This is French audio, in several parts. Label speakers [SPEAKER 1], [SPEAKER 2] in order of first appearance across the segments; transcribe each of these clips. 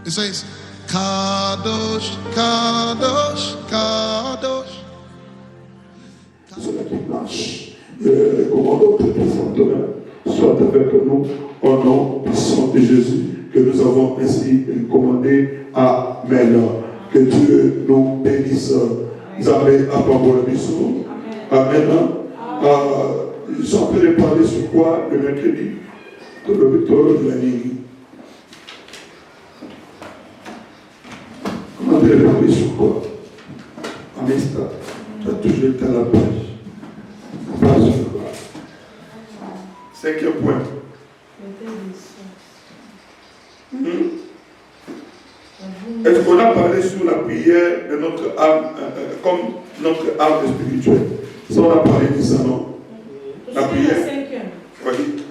[SPEAKER 1] It says, Kadosh, Kadosh, Kadosh.
[SPEAKER 2] Cela qui marche, commandons que le Saint-Homme soit avec nous au nom puissant de Jésus que nous avons ainsi commandé. Amen. Que Dieu nous bénisse. Vous avez apporté le bisou. Amen. Ils sont en train de parler sur quoi le mercredi? Que le victoire de la nuit. Comment on peut parler sur quoi? En instant. Tu as toujours été à la page. Page. Cinquième point. Est-ce qu'on a parlé sur la prière de notre âme, comme notre âme spirituelle? Ça, on a parlé de ça, non? La prière. Oui.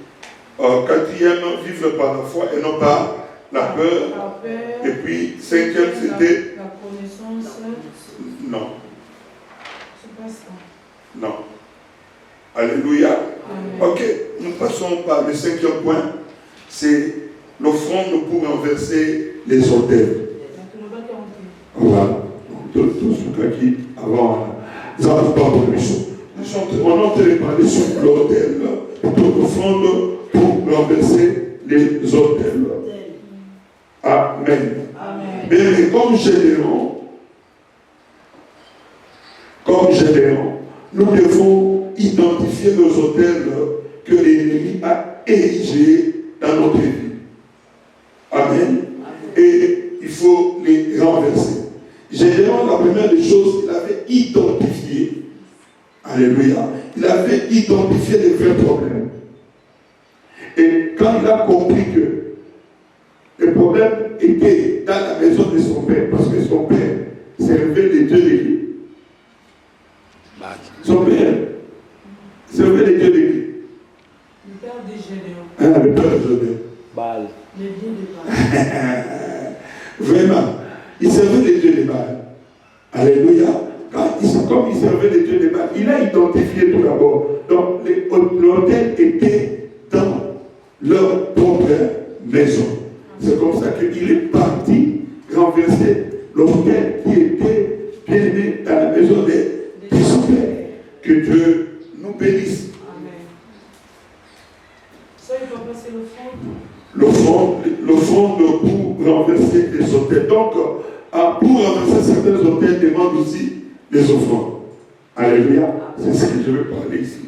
[SPEAKER 2] Quatrième, vivre par la foi et non par la peur. Et puis, cinquième, c'était.
[SPEAKER 3] La connaissance.
[SPEAKER 2] Non.
[SPEAKER 3] C'est pas ça.
[SPEAKER 2] Non. Alléluia.
[SPEAKER 3] Amen.
[SPEAKER 2] Ok, nous passons par le cinquième point. C'est l'offrande pour renverser les autels. Voilà. Tout ce qui avant. Ils n'arrivent pas pour le mission. On est en train de parler sur l'autel. Pour l'offrande pour renverser les autels. Amen. Mais comme Gédéon, nous devons identifier nos autels que l'ennemi a érigés dans notre vie. Amen. Et il faut les renverser. Gédéon, la première des choses, il avait identifié. Alléluia. Il avait identifié les vrais problèmes. Et quand il a compris que le problème était dans la maison de son père, parce que son père servait les dieux de qui? Son père servait les dieux de qui?
[SPEAKER 3] Le père de Gédéon.
[SPEAKER 2] Le père de Gédéon.
[SPEAKER 4] Baal.
[SPEAKER 3] Les dieux de Baal.
[SPEAKER 2] Vraiment, il servait les dieux de Baal. Alléluia. Comme il servait les dieux de Baal, il a identifié tout d'abord. Donc, l'autel était dans leur propre maison. C'est comme ça qu'il est parti renverser l'autel qui était bien aimé dans la maison de son père. Que Dieu nous bénisse.
[SPEAKER 3] Amen. Ça, il doit passer l'offrande.
[SPEAKER 2] L'offrande pour renverser les autels. Donc, pour renverser certains autels demande aussi des offrandes. Alléluia. C'est ce que je veux parler ici.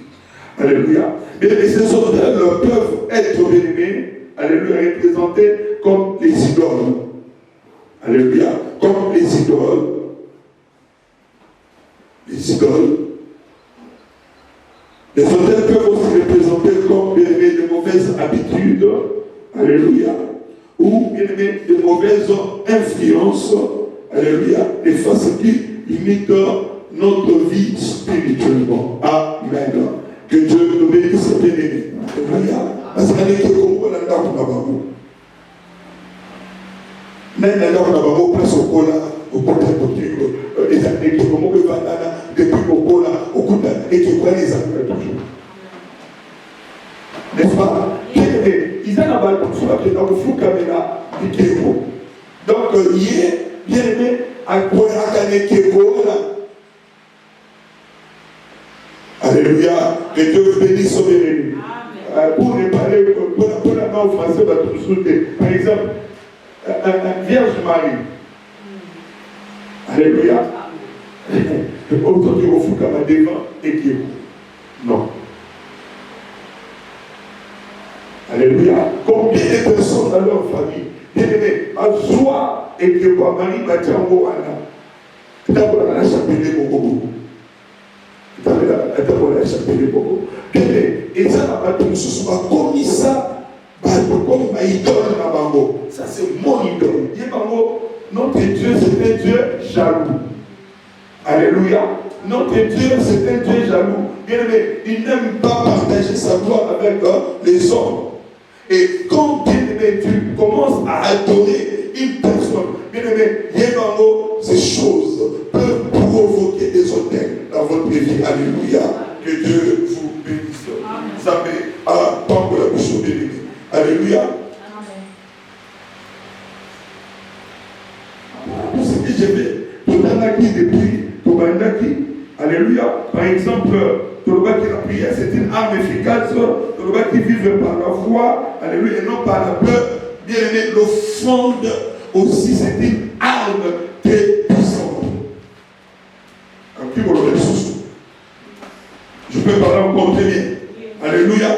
[SPEAKER 2] Alléluia. Mais ces autels peuvent être bénis, alléluia, représentés comme les idoles. Alléluia. Comme les idoles. Les idoles. Les autels peuvent aussi représenter comme bien aimé de mauvaises habitudes. Alléluia. Ou bien aimé de mauvaises influences. Alléluia. Des faces qui limitent notre vie spirituellement. Amen. Que Dieu nous bénisse, bien aimé. Alléluia. Parce qu'on est comme on a d'abord. Même alors, on a d'abord place au cola, au côté de les années qui vont me banana, depuis au cola, au coup et qui prennent les années toujours. N'est-ce pas? Ils ont un balcon sur la pied dans le flou caméra du Kéro. Donc, hier, bien aimé, à quoi il Kéro là. Alléluia. Que Dieu vous bénisse au béni. Pour ne parler, pour la main au français, va tout sauter. Par exemple, Vierge Marie. Alléluia. Aujourd'hui, au fou comme devant et qui non. Alléluia. Combien de personnes dans leur famille, bien aimé, à joie et que Marie va dire au Anna. D'abord, elle a chapelé beaucoup. D'abord, elle a chapelé beaucoup. Et ça n'a pas tout ce soit comme ça. Comme ma idole na bango. Ça c'est mon idole. Notre Dieu c'est un Dieu jaloux. Alléluia. Notre Dieu c'est un Dieu jaloux. Bien aimé, il n'aime pas partager sa gloire avec les hommes. Et quand bien aimé, tu commences à adorer une personne, bien aimé, ces choses peuvent provoquer des autels dans votre vie. Alléluia. Que Dieu vous bénisse. Vous savez, à tant que la bouche bien aimé. Alléluia. Tout ce que j'ai fait, tout un acquis depuis, tout un acquis. Alléluia. Par exemple, tout le qui la prière, c'est une arme efficace. Tout le qui vive par la foi, alléluia, et non par la peur. Bien aimé, l'offrande aussi, c'est une arme très puissante. Je peux parler encore très bien. Alléluia.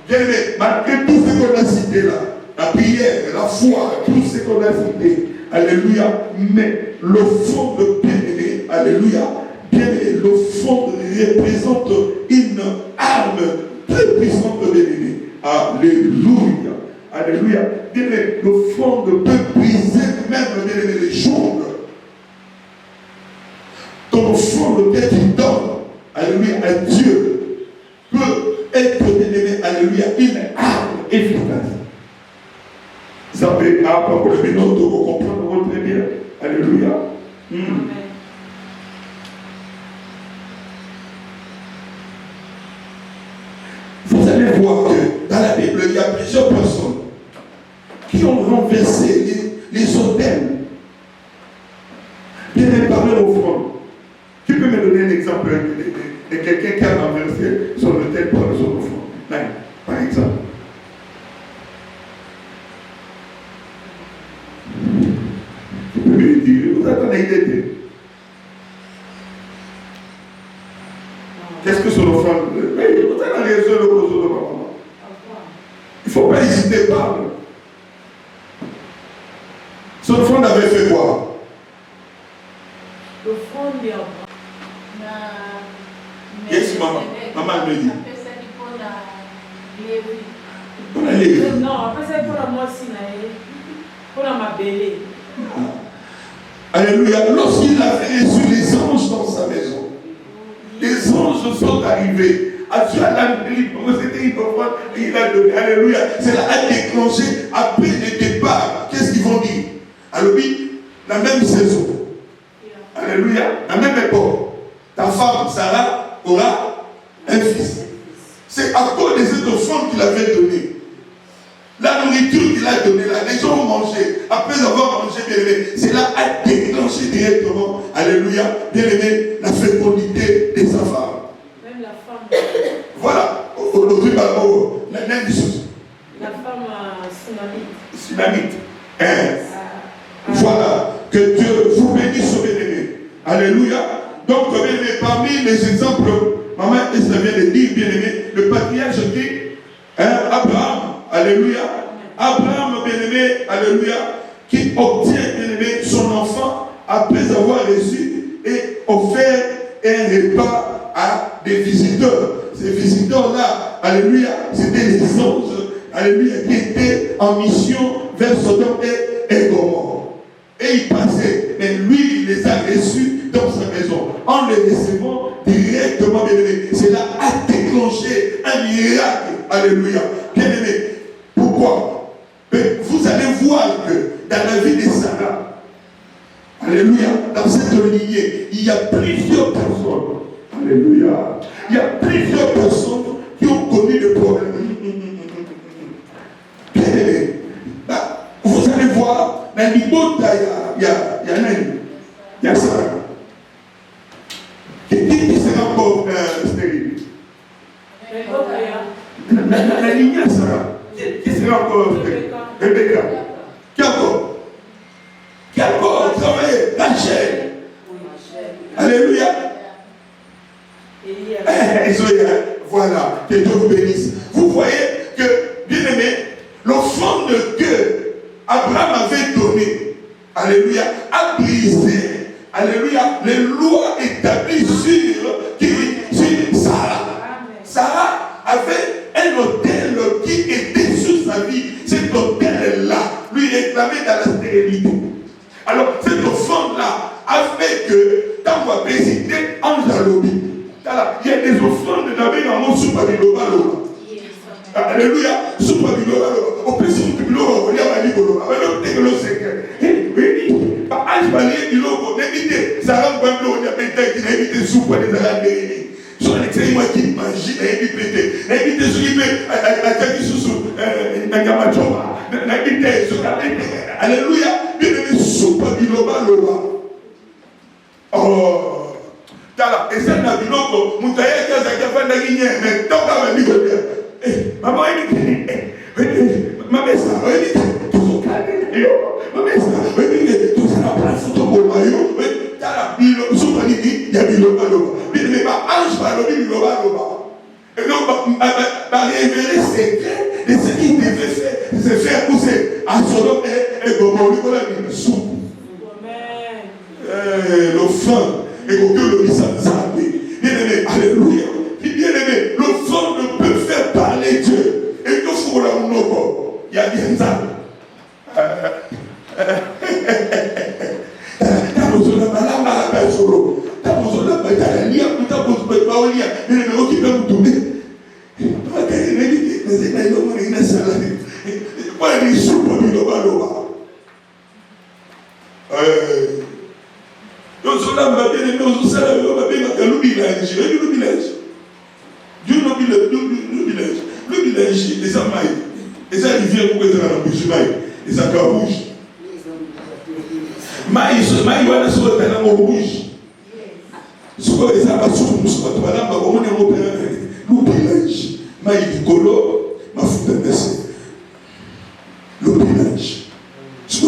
[SPEAKER 2] Bien aimé, malgré tout ce qu'on a cité là, la prière, la foi, tout ce qu'on a cité, alléluia, mais l'offrande bien aimé, alléluia, bien aimé, l'offrande représente une arme très puissante de bien aimé. Alléluia. Alléluia. Bien aimé, l'offrande peut briser même bien aimé les jambes. Ton offrande que tu donnes, alléluia, à Dieu, peut être bien aimé, alléluia, une arme efficace. Ça peut avoir pour le minute de comprendre très bien. Alléluia. Amen. Vous allez voir que dans la Bible, il y a plusieurs personnes qui ont renversé les autels. Bien parler au front. Qui peut me donner un exemple de quelqu'un qui a renversé son autel pour son offrande? Par exemple. Vous attendez une idée. Qu'est-ce que son offrande? Vous avez raison le cause de maman. Il ne faut pas hésiter, parle. Son offrande avait fait quoi?
[SPEAKER 3] L'offrande de
[SPEAKER 2] Yes, maman. Maman me dit.
[SPEAKER 3] Pour la Lévi. Non, après c'est pour la moi aussi, pour la ma belle.
[SPEAKER 2] Alléluia. Lorsqu'il avait reçu les anges dans sa maison, les anges sont arrivés. Dieu a c'était une offrande et il a donné. Alléluia. Cela a déclenché après le départ. Qu'est-ce qu'ils vont dire? Alors oui, la même saison. Alléluia. La même époque. Ta femme, Sarah, aura un fils. C'est à cause de cette offrande qu'il avait donnée. La nourriture qu'il a donnée, là, les gens ont mangé. Après avoir mangé, bien aimé, cela a déclenché directement, alléluia, bien aimé, la fécondité de sa femme.
[SPEAKER 3] Même la femme.
[SPEAKER 2] Voilà, aujourd'hui, la même chose.
[SPEAKER 3] La femme
[SPEAKER 2] Sunamite. Voilà, que Dieu vous bénisse, bien aimé. Alléluia. Donc, bien aimé, parmi les exemples, maman, ça vient de dire, bien aimé, le patriarche qui, Abraham. Alléluia. Abraham, bien-aimé, alléluia, qui obtient, bien-aimé, son enfant après avoir reçu et offert un repas à des visiteurs. Ces visiteurs-là, alléluia, c'était les anges, alléluia, qui étaient en mission vers Sodome et Gomorrhe. Et ils passaient, mais lui, il les a reçus dans sa maison. En les recevant directement, bien-aimé, cela a déclenché un miracle. Alléluia. Bien-aimé. Pourquoi? Vous allez voir que dans la vie de Sarah, alléluia, dans cette lignée, il y a plusieurs personnes, alléluia, il y a plusieurs personnes qui ont connu des problèmes. Vous allez voir, dans l'Ibota, il y a Sarah. Qui sera encore stérile? La lignée Sarah. Qui sera encore Rebecca? Qui a encore travaillé? Rachel. Alléluia. Voilà, que Dieu vous bénisse. Vous voyez que, bien aimé, l'offrande que Abraham avait donnée, alléluia, a brisé, alléluia, les lois établies sur Sarah. Sarah avait un autel qui était sur sa vie. Cet autel-là lui réclamait dans la stérilité. Alors, cette offrande-là a fait que, quand on va visiter Anjalobi, il y a des offrandes de Nabi dans mon sous-Babilobalo. Alléluia, sous-Babilobalo. On peut sous-Babilobalo, on y a Babilobalo. Alors, dès que l'on sait que, oui, par Anjbalé, il a évité, ça rend pas le on a pété, il a évité sous-Babilobalo. Sur l'extérieur, moi qui m'agit, il a évité. Il a évité sous Alléluia, bien aimé, sous Babilobalo. Loba. Oh. Tala, et ça n'a pas de Moutaye qui a fait de guigné, mais tant qu'à me dire, maman, elle dit, ma mère, elle dit, tout ce calme, ma mère, elle dit, tout ça, la place, tout le maillot, Tala, il y a Biloba Loba. Il n'est pas ange, pas le Biloba Loba. Et donc, va révéler secret de ce qu'il devait faire, se faire pousser à Sodome et Gomorrhe, lui, on a mis le sou. Le fin. Et que le bien-aimé, alléluia. Bien-aimé, le fond ne peut faire parler Dieu. Et que faut la monoko. Il y a bien ça. T'as besoin de malade à la personne. T'as besoin de bataille. T'as besoin de baolia. Bien-aimé, qui peut vous tourner. Pas qu'elle est dit, mais c'est pas une bonne salade. Pas une soupe pour lui, donc, cela m'a bien aimé, on s'est là, on m'a bien aimé, le village, les amailles, les rivières pour que ça la bouche, les acabouches. Maïs, voilà ce que tu as dans mon bouche. Ce que les abattus, ce que tu as là, on est au village. Maïs du colo, ma foute de baisser. Le village. Il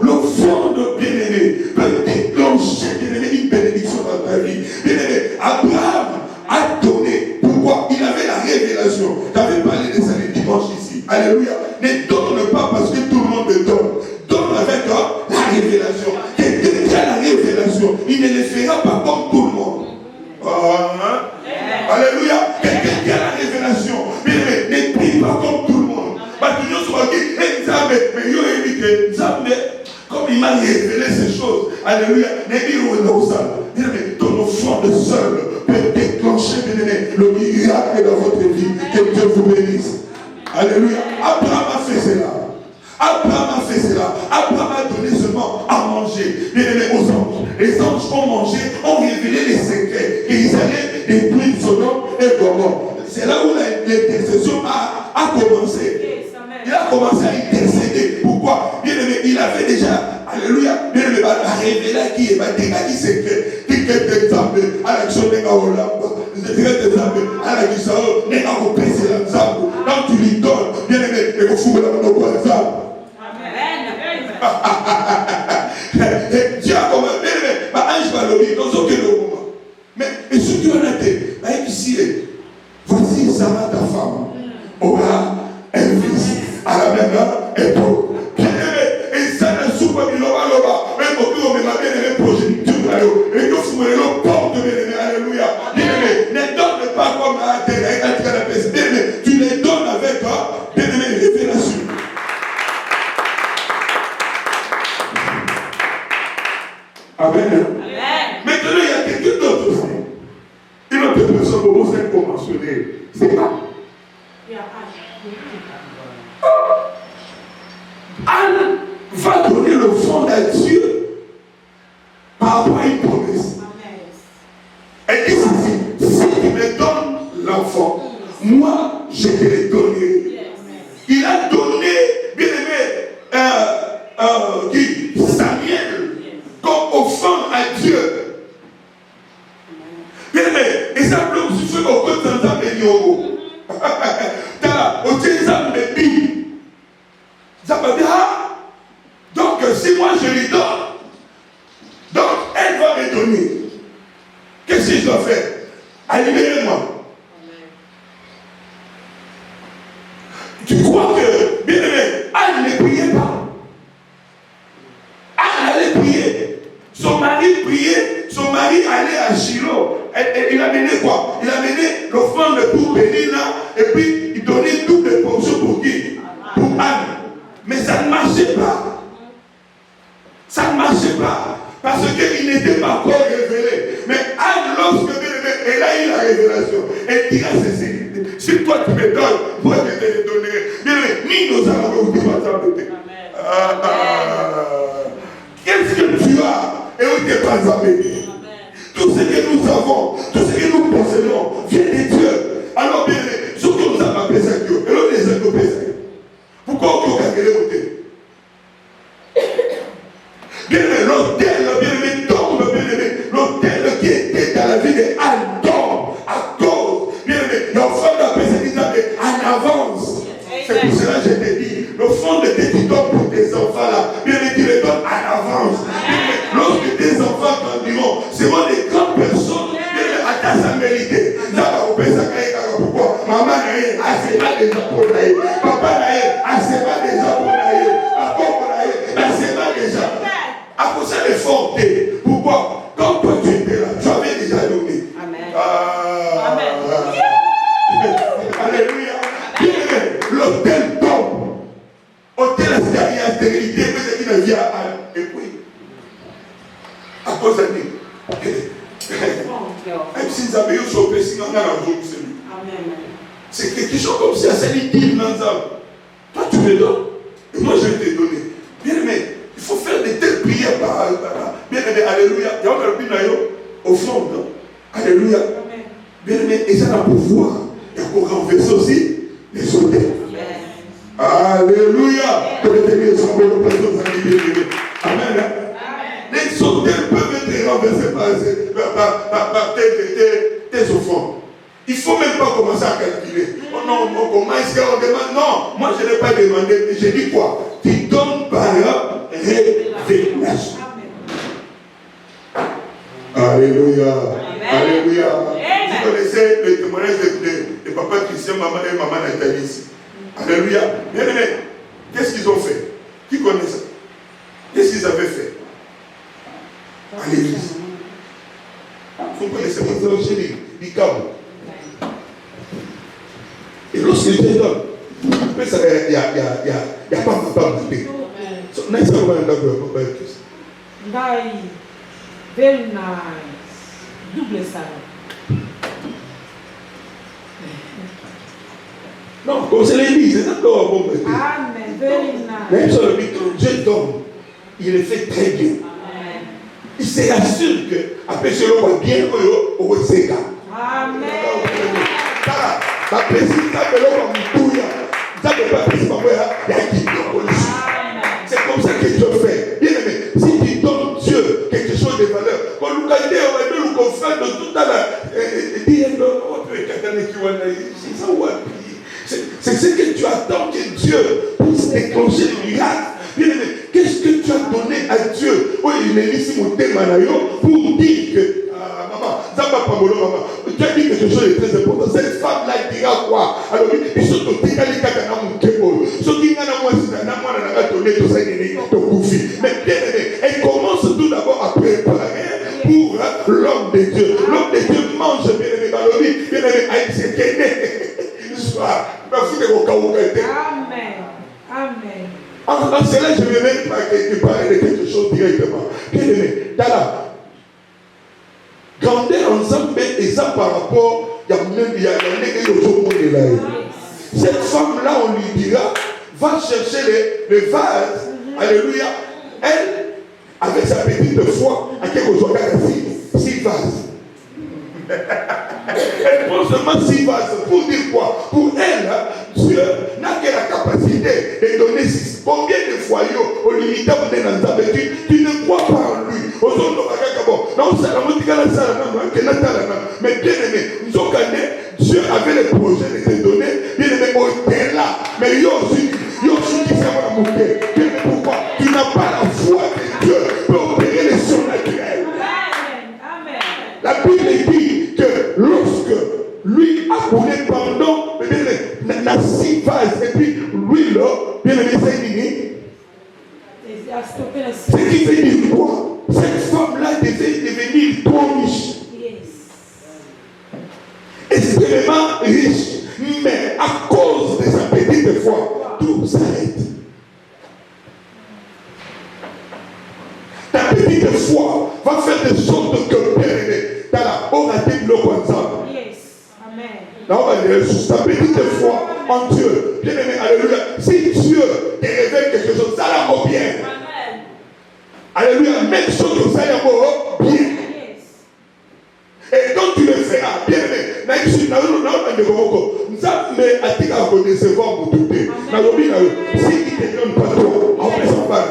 [SPEAKER 2] le fond de bien-aimé peut déclencher une bénédiction dans ta vie. Bien-aimé, Abraham a donné. Pourquoi? Il avait la révélation. J'avais parlé de ça le dimanche ici. Alléluia. Ne donne pas parce que tout le monde te donne. Donne avec la révélation. Quelqu'un qui a la révélation, il ne le fera pas comme tout le monde. Alléluia. Quelqu'un qui a la révélation, ne prie pas comme tout le monde. Parce que nous sommes dit, mais yo dit que comme il m'a révélé ces choses, alléluia, ne dis pas ton enfant de seul peut déclencher le miracle dans votre vie. Que Dieu vous bénisse. Alléluia. Abraham a fait cela. Abraham a fait cela. Abraham a donné seulement à manger. Bien-aimé aux anges. Les anges ont mangé, ont révélé les secrets. Et ils allaient détruire Sodome et Gomorrhe. C'est là où l'intercession a commencé. Il a commencé à intercéder. Pourquoi? Bien-aimé, il avait déjà, alléluia, bien-aimé, la révélé qui est des secrets. Qui est exemple à l'action de Gaolamba. Des exemple à la Gisao, n'est pas au PC l'ensemble. Quand tu lui donnes, bien-aimé, et vous foutez la main au ensemble. Dieu a comme un bébé, ange va le dire, dans aucun moment. Mais ce qui en a été, ici, voici Sarah, ta femme, aura un fils à la même époque. Et ça ne soupe pas, il aura l'oba. Même au plus, on m'a bien aimé progéniture. Et nous fumons le porte de bien-aimé. Alléluia. Bien-aimé, ne donne pas comme à la peste. Bien-aimé, tu les donnes avec bien-aimé, révélation. Amen. Maintenant, il y a quelqu'un d'autre aussi. Une autre personne pour vous être conventionnée. C'est pas. Anne va donner le fond à Dieu par rapport à une promesse. Elle dit ceci: si tu me donnes l'enfant, moi je te le donnerai. Il a donné, bien aimé, Samuel comme offrande à Dieu. Bien aimé, et ça peut aussi faire beaucoup de temps à Bénio. T'as au exemple de Bible. Ça veut dire, donc si moi je lui donne, donc elle va me donner. Qu'est-ce que je dois faire? Libérez-moi. Tu crois que, bien aimé, Anne ne priait pas. Anne allait prier. Son mari priait, son mari allait à Shiloh. Il a mené quoi? Il a mené l'offrande pour Pénina et puis il donnait toutes les portions pour qui? Pour Anne. Mais ça ne marchait pas. Ça ne marchait pas. Parce qu'il n'était pas encore révélé. Mais Anne, lorsque elle a eu la révélation, elle dira ceci: si toi tu me donnes, moi je te le donnerai. Bien, ni nos armes ne vont t'embêter. Qu'est-ce que tu as et où tu n'es pas embêté? Tout ce que nous avons avons, tout ce que nous possédons vient de Dieu. Alors, bien aimé, ce que nous avons appelé ça, et l'autre les a coupé ça. Pourquoi on a gagné l'hôtel? Bien aimé, l'hôtel, bien aimé, tombe, bien aimé, l'hôtel qui était dans la vie d'Anne tombe à cause, bien aimé, l'enfant d'appelé ça en avance. C'est pour cela que je te dis, le fond de tes dons pour tes enfants là, bien aimé, tu les donnes en avance. Lorsque tes enfants grandiront, seront des grandes personnes, bien aimé, à ta samélité. Pourquoi? Maman n'a rien, assez pas déjà pour l'aïe. Papa n'a rien, assez pas déjà pour l'aïe. Papa n'a rien, assez pas déjà. À cause de l'effort, pourquoi? Quand toi tu étais là, tu avais déjà donné.
[SPEAKER 3] Amen.
[SPEAKER 2] Amen. Alléluia. L'hôtel tombe. Hôtel à stérilité, mais c'est qui ne vient à. Et puis, à cause de nous. Même s'ils avaient eu son péché, on a la joie de celui. C'est quelque chose comme ça, c'est l'idée dans ça. Toi tu me donnes, et moi je vais te donner. Bien aimé, il faut faire de telles prières par bien aimé, alléluia. Il y a encore le binayo au fond, non? Alléluia. Bien aimé, et ça a pouvoir. Il y a pour renverser aussi les hôtels. Alléluia. Que le Seigneur soit bon, bien aimé. Amen. Les hôtels peuvent être renversés par tes offrandes. Il ne faut même pas commencer à calculer. Oh non, comment est-ce qu'on demande? Non, moi je n'ai pas demandé. J'ai dit quoi? Tu donnes par révélation. Alléluia. Alléluia. Vous connaissez le témoignage de papa Christian, maman et maman Nathalie ici. Alléluia. Bien aimé, qu'est-ce qu'ils ont fait? Qui connaît ça? Qu'est-ce qu'ils avaient fait à l'église? Vous connaissez pas ça? Du câble. Et lorsque je donne, il n'y a pas de paix. Next time I'm going to
[SPEAKER 3] very nice. Double salon.
[SPEAKER 2] Non, comme c'est l'église, c'est encore bon.
[SPEAKER 3] Amen. Very nice.
[SPEAKER 2] Même sur le micro, Dieu donne. Il le fait très bien.
[SPEAKER 3] Amen.
[SPEAKER 2] Il s'assure que, après cela, on va bien au Sega.
[SPEAKER 3] Amen.
[SPEAKER 2] La précise, ça fait l'homme ça ne peut pas préciser, il y a qui donne. C'est comme ça que Dieu fait. Bien aimé, si tu donnes Dieu quelque chose de valeur, quand nous regardons, on va nous confère de tout à c'est ce que tu attends que Dieu puisse déclencher le miracle. Bien aimé, qu'est-ce que tu as donné à Dieu? Oui, il est ici mon thème pour dire que maman, tu as dit quelque chose de très important. Cette femme-là dira quoi? Alors, il faut que tu aies mais bien aimé, elle commence tout d'abord à préparer pour l'homme de Dieu. L'homme de Dieu mange, bien aimé, bien aimé, à Amen.
[SPEAKER 3] Amen.
[SPEAKER 2] En cela, je ne vais même pas parler de quelque chose directement. Bien aimé, Dala, grandeur ensemble et ça par rapport, il y a même cette femme-là, on lui dira, va chercher les vases. Alléluia. Elle, avec sa petite foi, à quelque chose qu'elle 6 vases. Elle prend seulement 6 vases. Pour dire quoi? Pour elle, Dieu n'a que la capacité de donner 6. Combien de fois au limite tu ne crois pas en lui. Mais bien aimé, Dieu avait le projet de te donner, bien aimé, au-delà. Mais il y a aussi qui s'est monté. Pourquoi? Tu n'as pas la foi de Dieu pour opérer les surnaturels. La Bible dit que lorsque lui a coulé pendant la 6 vases et puis lui là, bien aimé, c'est qui veut dire quoi? Cette femme-là devait devenir trop riche. Extrêmement riche. Mais à cause de sa petite foi, tout s'arrête. Ta petite foi va faire de sorte que tu as oraté de l'eau ensemble. Non, ta petite foi en Dieu. Bien aimé, alléluia. Si Dieu te révèle quelque chose, ça va bien. Alléluia. Même chose que ça va bien. Et donc, suis là, nous mais à qui a décevoir pour tout le si il ne te donne pas toi, on ne peut pas.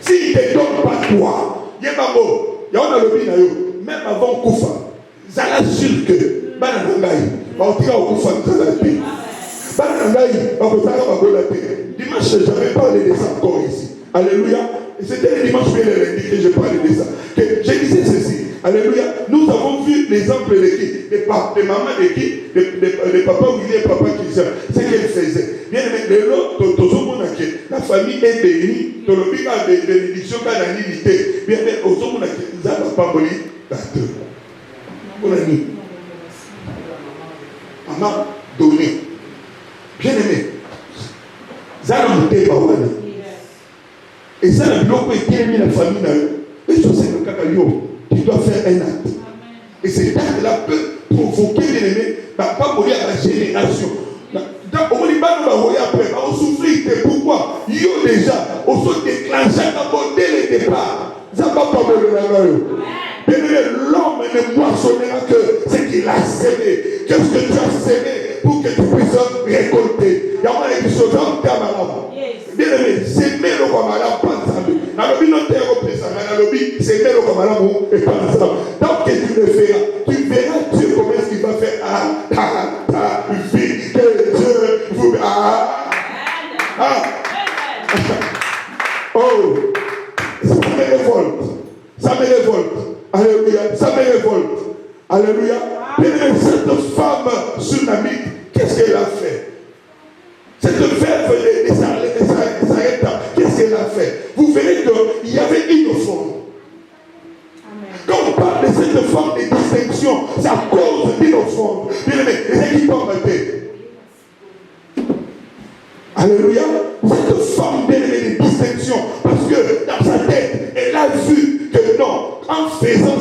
[SPEAKER 2] Si il ne te donne pas toi, il y a pas beau, il y a même avant Koufa, ça l'assure que dimanche, je n'avais parlé de ça encore ici. Alléluia. C'était le dimanche que je parlais de ça. Je disais ceci. Alléluia. Nous avons vu l'exemple de qui? Des mamans de qui? Des papas William et papa Christian. C'est ce qu'elle faisait. Bien aimé, la famille est bénie. Dans le but de l'édition, quand la unité. Bien aimé, aux hommes, nous n'avons pas volé gâteau. On a mis. Maman, donné. Bien aimé. Ça n'a monté pas voilà. Et ça, le bloc est bien mis la famille. Et ça, c'est le cacaillot. Tu dois faire un acte. Et cet acte-là peut provoquer, bien aimé, pas mourir à la génération. Au moins, il va nous après. On souffre. Pourquoi? Il y a déjà, on se déclenche dès le départ. Ça ne va pas mourir la bien aimé, l'homme ne moissonnera que ce qu'il a sémé. Qu'est-ce que tu as sémé pour que tu puisses récolter? Il y a des choses en termes à bien aimé, c'est même le camarade pas ensemble. Dans le but, non, t'es représenté. Dans le but, c'est même le camarade et pas ensemble. Donc, que tu le feras, tu verras Dieu comment est-ce qu'il va faire. Vie que Dieu vous. Oh, ça me révolte. Ça me révolte. Alléluia. Ça me révolte. Alléluia. Bien aimé, cette femme tsunamite, qu'est-ce qu'elle a fait? Cette veuve des Sarepta, qu'est-ce qu'elle a fait? Vous verrez qu'il y avait une offrande. Quand on parle de cette forme de distinction, c'est à cause d'une offrande. Bien aimé, les équipes ont été. Alléluia. Cette forme bien aimée de distinction, parce que dans sa tête, elle a vu que non, en faisant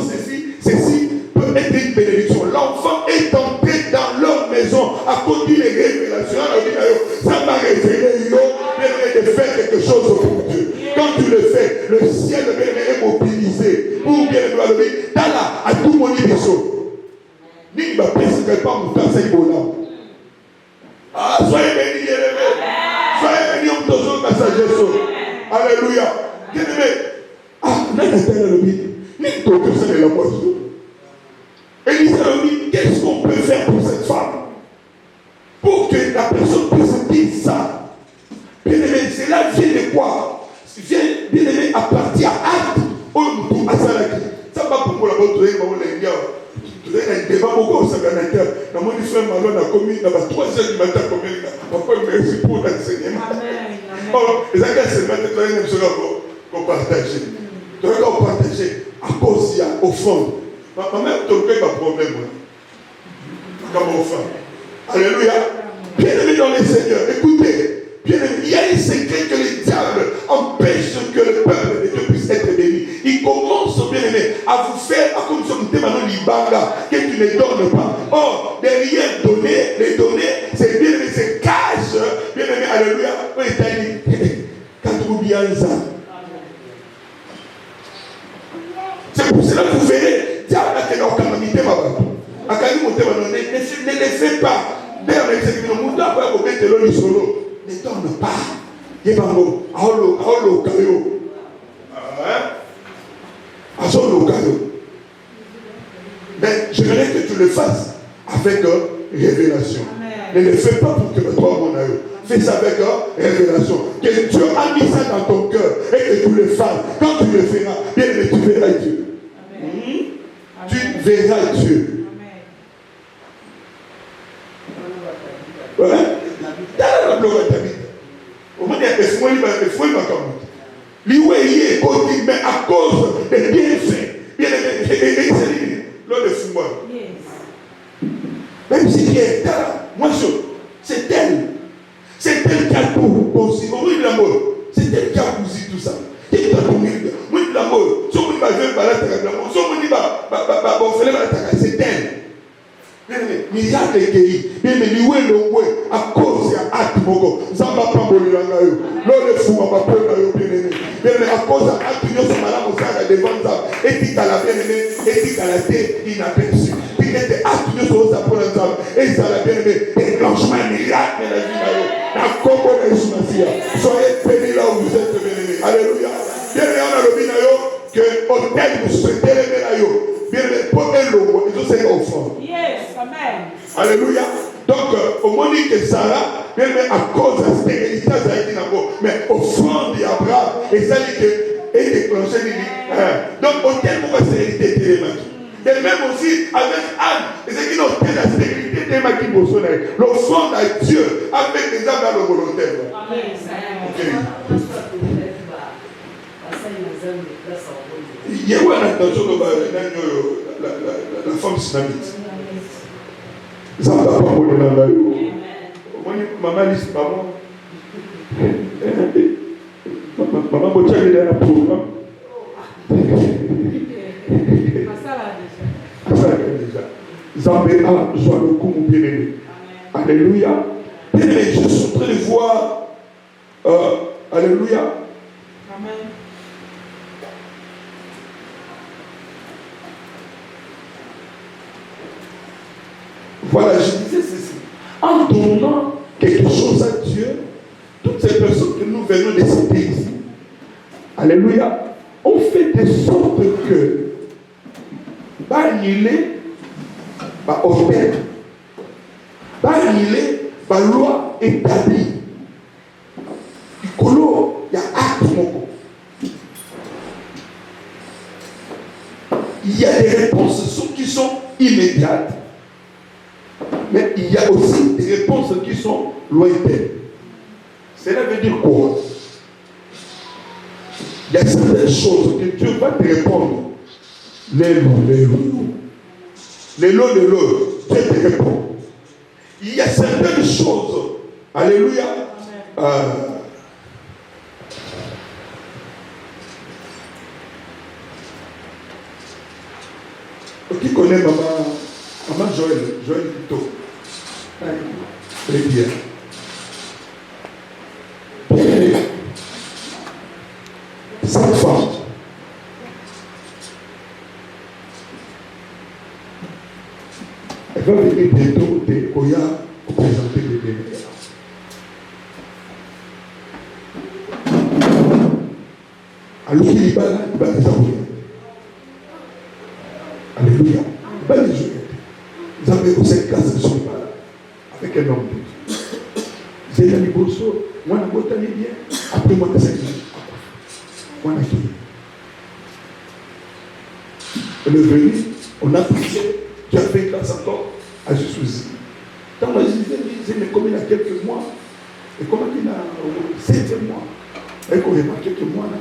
[SPEAKER 2] ceci peut être une bénédiction. L'enfant est entré dans leur maison à cause d'une révélation. Ça m'a révélé de faire quelque chose pour Dieu. Quand tu le fais, le ciel est mobilisé pour bien le dans la à tout mon émission. Ni ma personne pas mon temps, c'est bon. Ah, soyez bénis, bien-aimés. Soyez bénis, on te donne ma sagesse. Alléluia. Bien-aimé. Ah, ni ton cœur, c'est la moisson. Et il dit, qu'est-ce qu'on peut faire pour cette femme? Pour que la personne puisse dire ça. Bien-aimé, c'est là vient de quoi? Vient, bien-aimé, à partir à acte. À Salaki. Ça va pour moi là-bas, tu es un débat beaucoup au Saganaka. Dans mon frère Malon a commis, dans 3h du matin, pourquoi merci pour l'enseignement. Les Anglais se mettent dans une émission qu'on partage. Tu vas partager à cause il y a au fond. Ma mère, tu as un problème. Comme au fond. Alléluia. Bien aimé dans les seigneurs, écoutez. Bien aimé, il y a un secret que le diable empêche que le peuple de Dieu puisse être béni. Il commence, bien aimé, à vous faire, comme si on était maintenant l'ibanga, que tu ne donnes pas. Or, derrière donner, les donner, c'est bien aimé, c'est cash. Bien aimé, alléluia. On est allé. Quand vous bien ça. C'est pour cela que vous verrez, diable a été leur calamité, ma bande. Ne les fais pas. D'ailleurs, ne donne pas. Il y a un mot. Mais j'aimerais que tu le fasses avec révélation. Ne le fais pas pour que toi, mon ami. Fais ça avec révélation. Que Dieu a mis ça dans ton cœur et que tu le fasses. Quand tu le feras, bien tu verras Dieu. Tu verras Dieu. Ouais. Dans la gloire de David. Au moins, il faut mais à cause des bienfaits, bien aimé, l'homme de fou. Même si qui est là, moi, c'est elle. C'est elle qui a tout conçu. Au moins, la mort. C'est elle qui a conçu tout ça. Qui a conçu moi, la mort. Si on dit, c'est elle. Milliards de pays, bien mais à cause de l'acte moko, ça va pas mourir là yo. L'on est fou, on va prendre là yo bien aimé. Bien mais à cause de l'acte yo, ça m'a la moussa devant ça. Et puis à la bien aimé, et puis à la tête inaperçue. puis était appuyé sur sa pour l'ensemble. Et ça l'a bien aimé. Déclenchement miracle dans la vie de la Congo de Jésus. Soyez bénis là où vous êtes bénis. Alléluia. Bien aimé, on a le binayo que hôtel vous souhaitez les bénayo. Bien aimé, pour un logo, ils ont ces offrandes.
[SPEAKER 3] Yes, amen.
[SPEAKER 2] Alléluia. Donc, au moment que Sarah, bien aimé, à cause de la stérilité, ça a été d'accord. Mais offrande d'Abraham, et ça dit que et déclencher les donc hôtel pour la stérilité télématique. Et même aussi avec Anne, et c'est qui n'ont la stérilité télématique pour son aide. L'offrande à Dieu avec les âmes dans le volontaire. Il y a eu une attention de la femme islamite. Ça ne va pas pour le maman liste pas moi. Maman Botia est dans le programme. Zambé a joie le coup, mon bien-aimé. Alléluia. Bien-aimé, je suis en train de voir. Alléluia.
[SPEAKER 3] Amen.
[SPEAKER 2] Voilà, je disais ceci. En donnant quelque chose à Dieu, toutes ces personnes que nous venons de citer ici, alléluia, on fait de sorte que, annuler, hôtel, annuler, loi établie. Il y a acte moko. Il y a des réponses qui sont immédiates. Mais il y a aussi des réponses qui sont lointaines. Cela veut dire quoi? Il y a certaines choses que Dieu va te répondre. Les lots, Dieu te répond. Il y a certaines choses, alléluia, qui connaît maman Joël Tito? Très bien. Cette femme, elle va venir bientôt de Koya pour présenter les bénéfices. Alors qu'il va là, il va les envoyer. Alléluia. Il va les jouer. Vous avez aussi une classe de son là, avec un homme de Dieu. J'ai un Bosso, moi, je vais bien. Après, moi, je vais moi, je vais. On est venu, on a prié, tu as fait grâce encore à Jésus. Quand moi, je disais, mais comme il y a quelques mois, et comme il y a 7 mois, et qu'on a quelques mois là,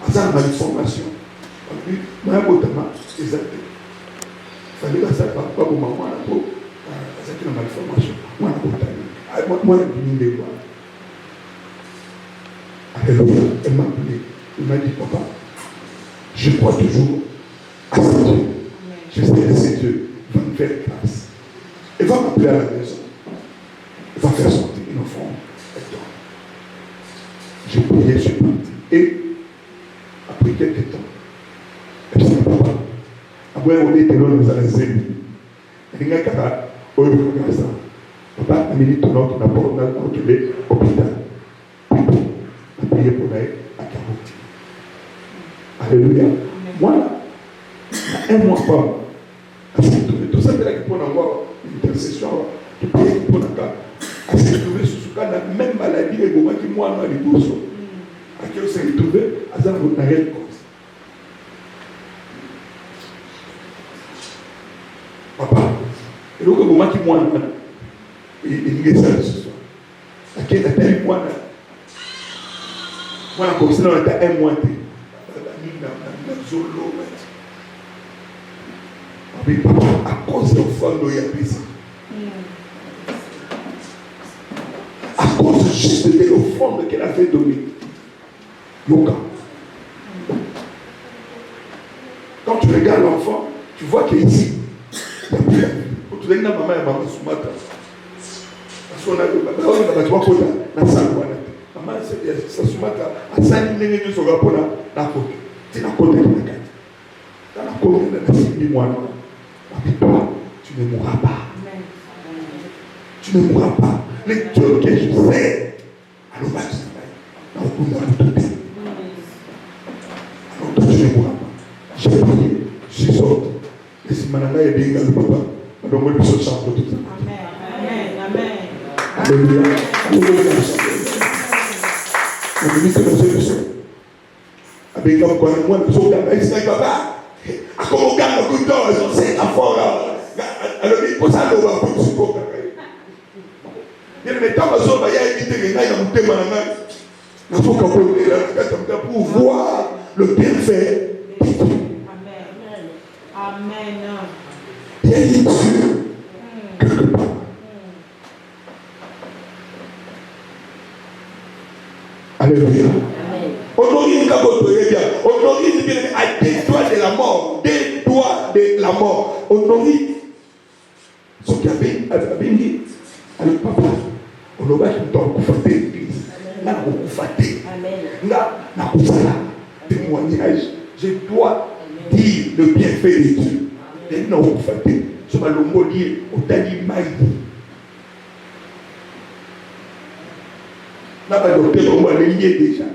[SPEAKER 2] à ça, on a une formation. Puis, moi, je vais exactement. Il fallait que ça ne soit pas pour maman là, pour ça qui a une formation. Moi, je moi, je vais. Alléluia. Elle m'a appelé. Il m'a dit, papa, je crois toujours à ce Dieu. Je sais que ce Dieu va me faire grâce. Il va m'appeler à la maison. Il va faire sortir une offrande. J'ai prié, je suis parti. Et après quelques temps, elle dit, papa, après on était là dans la zone. Il y a un cas, où il faut faire ça. Papa, il m'a dit, tout le monde n'a pas l'hôpital. On a prié pour elle à 40. Alléluia. Moi, un mois pas. Tout ça, c'est là qu'il faut avoir une intercession. Tu peux pour la cas. À se retrouver sous la même maladie, et moi qui moi, dans les bourses. À qui on s'est retrouvé, à ça, vous n'avez rien de cause. Papa, et donc, moi qui moi, il est ça ce soir. À qui il a tel mois, moi, comme si on était un mois. À cause de l'offrande de Yabési. À cause juste de l'offrande qu'elle a fait donner. Yoka. Quand tu regardes l'enfant, tu vois qu'ici, il n'y a plus la vie. Quand tu regardes maman et maman Soumata, parce qu'on a tu vois qu'on a la salle. Maman, c'est Soumata, à salle, il n'y a pas de rapport à la côte. C'est la côte de la carte. Dans la côte de la 6 mois. tu ne mourras pas. Tu ne mourras pas. Les Dieu que je sais, alors va tu alors tu ne mourras pas. J'ai prié, je suis sorti. Et si Manana est bien le papa, alors moi je suis sorti tout ça.
[SPEAKER 3] Amen.
[SPEAKER 2] Alléluia. Alléluia. On dit que nous sommes avec comme quoi moi nous sommes là, ici papa. À comme on gagne le coup d'or, c'est à fort là. Alors il faut ça le voir pour support. Il me tant que ça va y a éviter les gars dans le thème là. Il faut qu'on peut là pour voir le bienfait.
[SPEAKER 3] Amen.
[SPEAKER 2] Il y a une Dieu quelque part. Alléluia. Honorine Honorine bien à des doigts de la mort. Des doigts de la mort. Honorine. Ce qui avait dit avec papa. On aura tout le temps conforté l'église. Là, on conforté. Là, on a témoignage. Je dois dire le bienfait de Dieu. Et non, on conforté. Ce que l'on m'a dit, on t'a dit maïs. Là, le docteur, on va le lier déjà.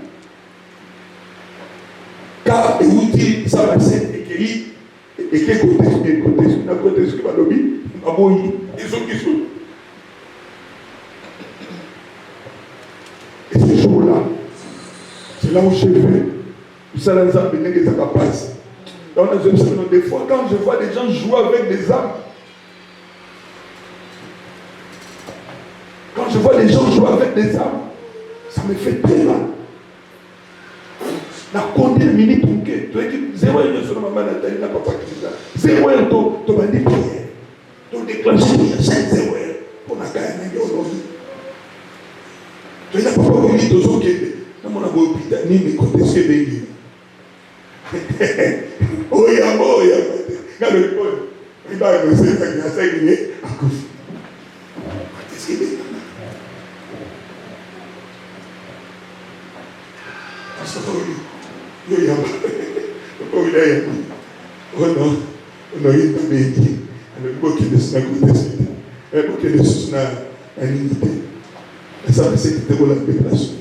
[SPEAKER 2] Car, et vous dites, ça va être écrit, et quel côté, ce que va le dire, ils sont qui sont. Et ce jour-là, c'est là où j'ai vu, ça les âmes venaient des capaces. Des fois, quand je vois des gens jouer avec des âmes, quand je vois des gens jouer avec des âmes, ça me fait très mal. Na combien de minutes pour que tu as dit 0 1 sur ma maman Nathalie n'a pas pratiqué ça. 0 1 tu vas dire prière. Tu déclenches prière 0 1 pour la gagner aujourd'hui. Tu n'as pas voulu te sauver. Dans mon hôpital, ni me contester des livres. Oh, il y a mort, il y a mort. Regarde le pôle. Il va me faire ça, il y a 5 minutes. Qu'est-ce qu'il est? Oh non, on a eu un métier. Le mot qui est un mot qui est un unité. Et ça, c'est que tu as la déplacement.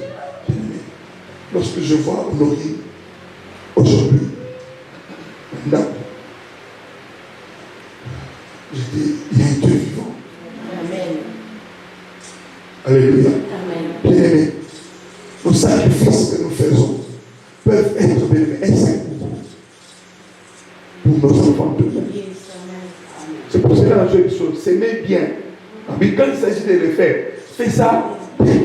[SPEAKER 2] Lorsque je vois Honorine aujourd'hui, maintenant, je dis, il y a un Dieu vivant.
[SPEAKER 4] Amen.
[SPEAKER 2] Alléluia.
[SPEAKER 4] Amen.
[SPEAKER 2] Bien aimé, nos sacrifices que nous faisons peuvent être bien aimés un secours pour nos enfants de nous. C'est pour cela que je dis choses, s'aimer bien. Mais quand il s'agit de le faire, fais ça bien.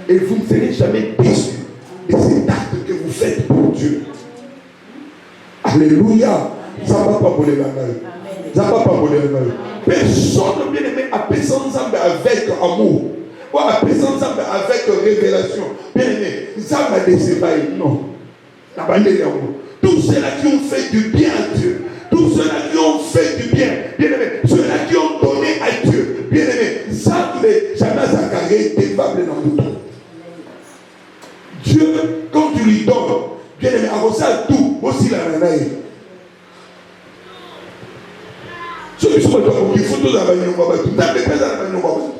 [SPEAKER 2] Et vous ne serez jamais déçus de cet acte que vous faites pour Dieu. Alléluia. Ça ne va pas voler la main. Ça ne va pas voler la main. Personne bien aimé appelle ensemble avec amour. Ou appelle ensemble avec révélation. Bien aimé, ça va décevoir. Non. Tous ceux-là qui ont fait du bien à Dieu. Tous ceux-là qui ont fait du bien. Bien aimé. Ceux-là qui ont donné à Dieu. Bien aimé. Ça ne jamais Zacharie défable dans le tout. Dieu, quand tu lui donnes, bien aimé, à tout, aussi la nanaï. Ce qui sont les photos dans la maison, on va tout à fait dans la maison.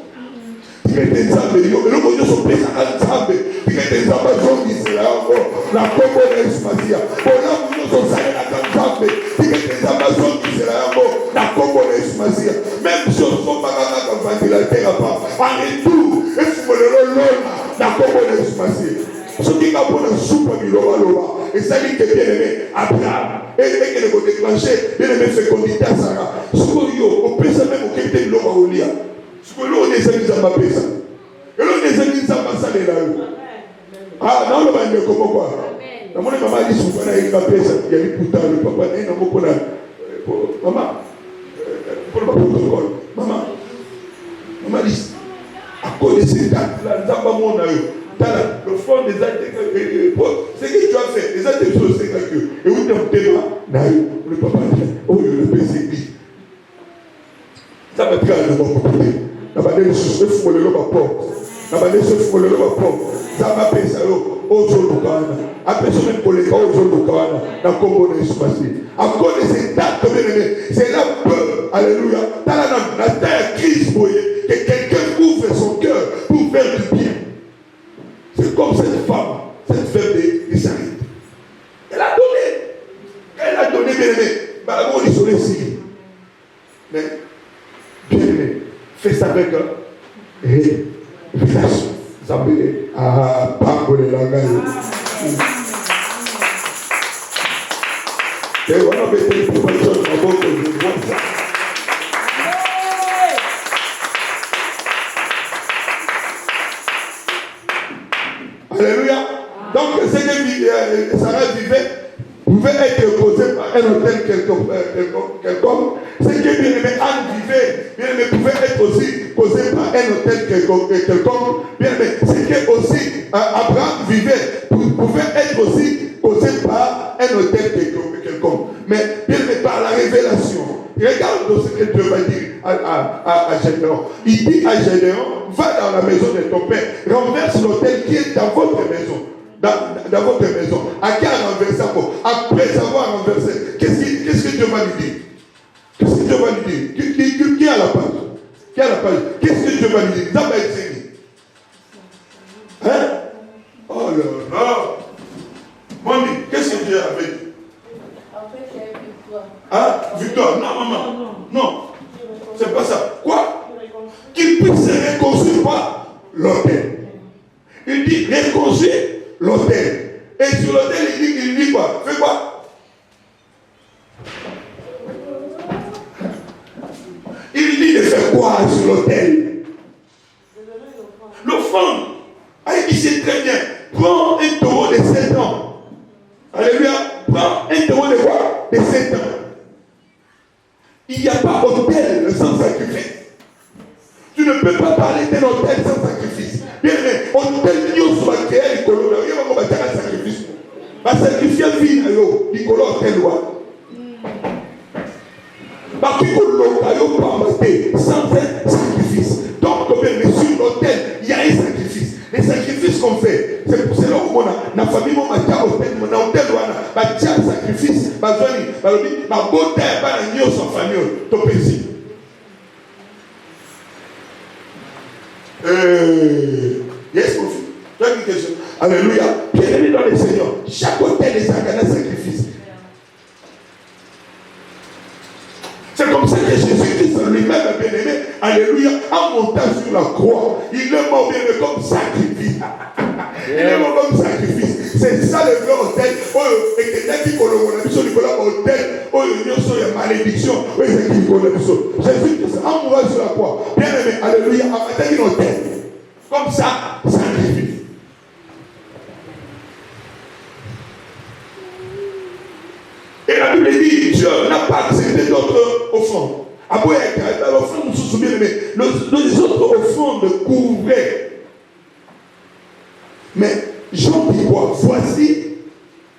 [SPEAKER 2] Tu mets des arbres, et le monde sont présents à l'ensemble. Tu mets des arbres, ils là encore. La Congo est spatiale. Pour là, nous sommes allés à l'ensemble. Tu mets des arbres, ils là encore. La Congo est spatiale. Même si on ne sont pas là comme ventilateur à part. En retour, et si vous le la Congo est spatiale. Ce qui a pour la soupe à Miloba, et ça dit que bien aimé, Abraham, et qu'il faut déclencher, bien aimé, fécondité à Sarah. Ce qu'on peut ça même au Kété de l'homme à Olia. Ce que l'on est amis à ma pesa. Et l'on est amis à ma salle là. Ah, non, le monde est comme quoi. La monnaie maman dit souvent, il va pesa, il y a les putains, le papa, il n'y a pas de. Maman, pour le protocole, maman dit, à cause de ces dates-là, nous avons mon aïe. Le fond des actes, c'est que tu as fait, les actes de choses, c'est que, et où tu as un le papa, oh, le PC dit, ça va être le bon côté. La banane se fout le porte. La banane se fout le porte. Ça va payer ça aux autres. Après, ce même pour les gars aux autres. Dans le Congo de l'espace. À cause de ces dates, c'est la peur. alléluia, dans la terre crise, que quelqu'un ouvre son cœur pour faire du bien. C'est comme cette femme de Sarah. Elle a donné, bien aimé, on est sur les signes. Mais, bien aimé, fais ça avec révélation. Zambé, Bango de Langaï. Et on a fait des propositions à beaucoup de gens. Alléluia. Donc, ce que Sarah vivait pouvait être causé par un hôtel quelconque. Ce que bien-aimé Anne vivait, bien-aimé pouvait être aussi causé par un hôtel quelconque. Bien-aimé, ce que aussi Abraham vivait pouvait être aussi causé par un hôtel quelconque. Mais bien-aimé, par la révélation, regarde ce que Dieu va dire à Gédéon. Il dit à Gédéon, va dans la maison de ton père, renverse l'autel qui est dans votre maison. Dans votre maison. À qui a renversé encore? Après avoir renversé, qu'est-ce que Dieu va lui dire? Qu'est-ce que Dieu va lui dire? Qui a la page? Qui a la page? Qu'est-ce que Dieu va lui dire? Ça va être fini. Hein? Oh là là! Mamie, qu'est-ce que Dieu avait dit?
[SPEAKER 4] Après qu'il y a eu victoire.
[SPEAKER 2] Hein? Victoire? Non, maman. Non. C'est pas ça. Quoi? Qu'il puisse se reconstruire par l'autel. Il dit reconstruire l'autel. Et sur l'autel, il dit quoi? Fais quoi? Il dit de faire quoi sur l'autel? L'offrande. Ah, il sait très bien. Prends un taureau de 7 ans. Alléluia. Prends un taureau de quoi? De 7 ans. Il n'y a pas d'autel sans sacrifice. Tu ne peux pas parler d'un hôtel sans sacrifice. Bien aimé, hôtel nous soit créé à l'Écolo. Il y a un sacrifice. Va sacrifier la vie à l'Écolo hôtel loi. Parce que l'Écolo pas sans un sacrifice. Donc, sur l'hôtel, il y a un sacrifice. Les sacrifices qu'on fait, c'est pour cela qu'on a la famille, mon matin, hôtel, mon hôtel, on a un sacrifice. Ma beauté, ma nièce en famille, ton plaisir. Yes, mon fils. Tu as une question. Alléluia. Bien-aimé dans le Seigneur. Chaque hôtel est un sacrifice. C'est comme ça que Jésus-Christ lui-même, bien-aimé, alléluia, en montant sur la croix, il est mort bien comme sacrifice. Il est mort comme sacrifice. C'est ça le vrai hôtel. Et quelqu'un qui connaît mon hôtel, il y a une malédiction. Jésus-Christ, en mourant sur la croix, bien-aimé, alléluia, a fait un hôtel. Comme ça, sacrifice. Et la Bible dit, Dieu n'a pas accepté d'autres offrandes. L'offrande, nous souvenons, mais les autres offrandes couvraient. Mais Jean dit quoi? Voici.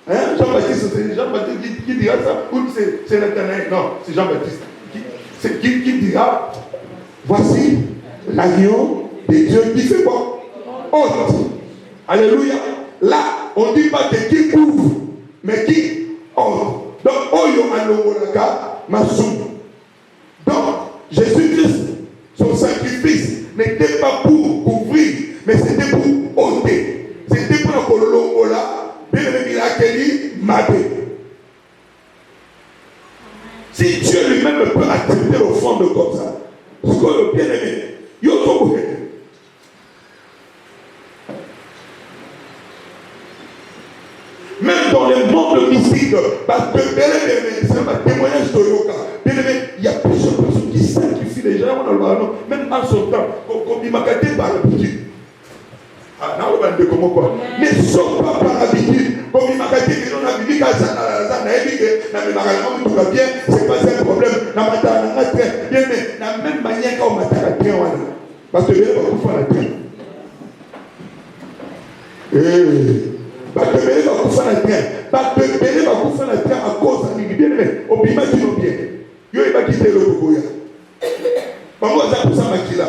[SPEAKER 2] Hein? Jean-Baptiste, c'est Jean-Baptiste qui dira ça? Ou c'est Nathanaël? Non, c'est Jean-Baptiste. Qui dira, voici l'agneau de Dieu qui fait quoi? Hôte. Alléluia. Là, on ne dit pas que qui couvre, mais qui hôte. Donc, Oyo Alongonaka Masum. Donc, Jésus-Christ, son sacrifice n'était pas pour couvrir, mais c'était pour ôter. C'était pour la Kololongola, bien aimé Akeli, Mabé. Si Dieu lui-même peut accepter l'offrande comme ça, ce qu'on a bien aimé, il y a trop. Même dans le monde mystique, parce que c'est un témoignage de Yoka. Il y a plusieurs personnes qui sacrifient les gens, même en son temps, comme il m'a gâté par habitude. Ah, non, on va dire comment quoi. Ne sont pas par habitude. Comme il m'a gâté, que l'on a vu qu'à ça, tout va bien, c'est pas un problème. Bien, mais la même manière qu'on m'a traité, parce que les gens vont faire la traite. Parce que les gens vont faire la traite. Parce que les gens vont faire la traite à cause de bien aimé. Au piment, tu vas bien. Yo, il va quitter le Bogoya. Maman, ça pour ça, Makila.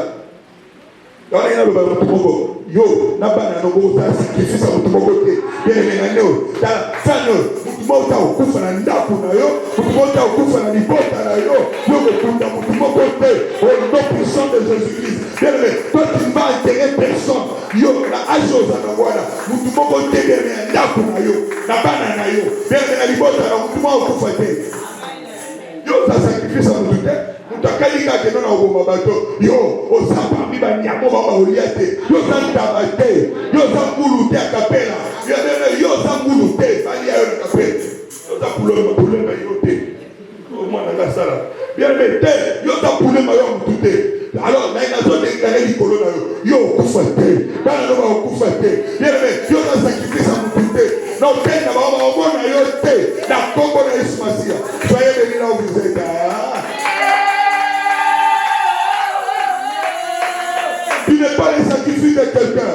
[SPEAKER 2] Dans les gens, le Bogo. Yo, n'a pas de sacrifice à votre côté. Bien aimé, dans la fin, okufa na ndako na yo, mutu okufa na libota na yo, yo kokunda mutu moko te, au nom puissant de Jésus-Christ. Bien-aimé, toi tu ne vas enterrer personne. Yo na âge ozana wana, mutu moko te bien na ndako na yo, na bana na yo, bien na libota na mutu moko okufa te. Yo za sacrifice à mutu te. Mutakalika keno na oboma bato yo ozapa mi banyamo ba oliate yo zantaba te yo zambulu te akapela yo zambulu te bali ayo akapela yo zapulema yo te o mwana ngasala bien mete yo zapulema yo mutu te alors na ina zone ngale likolo na yo okufa te bana no ba okufa te bien mete yo za sacrifice à mutu te na tena ba omona yo te na kombo na Yesu Masia soyez bénis là où vous êtes. Tu n'es pas les sacrifices de quelqu'un.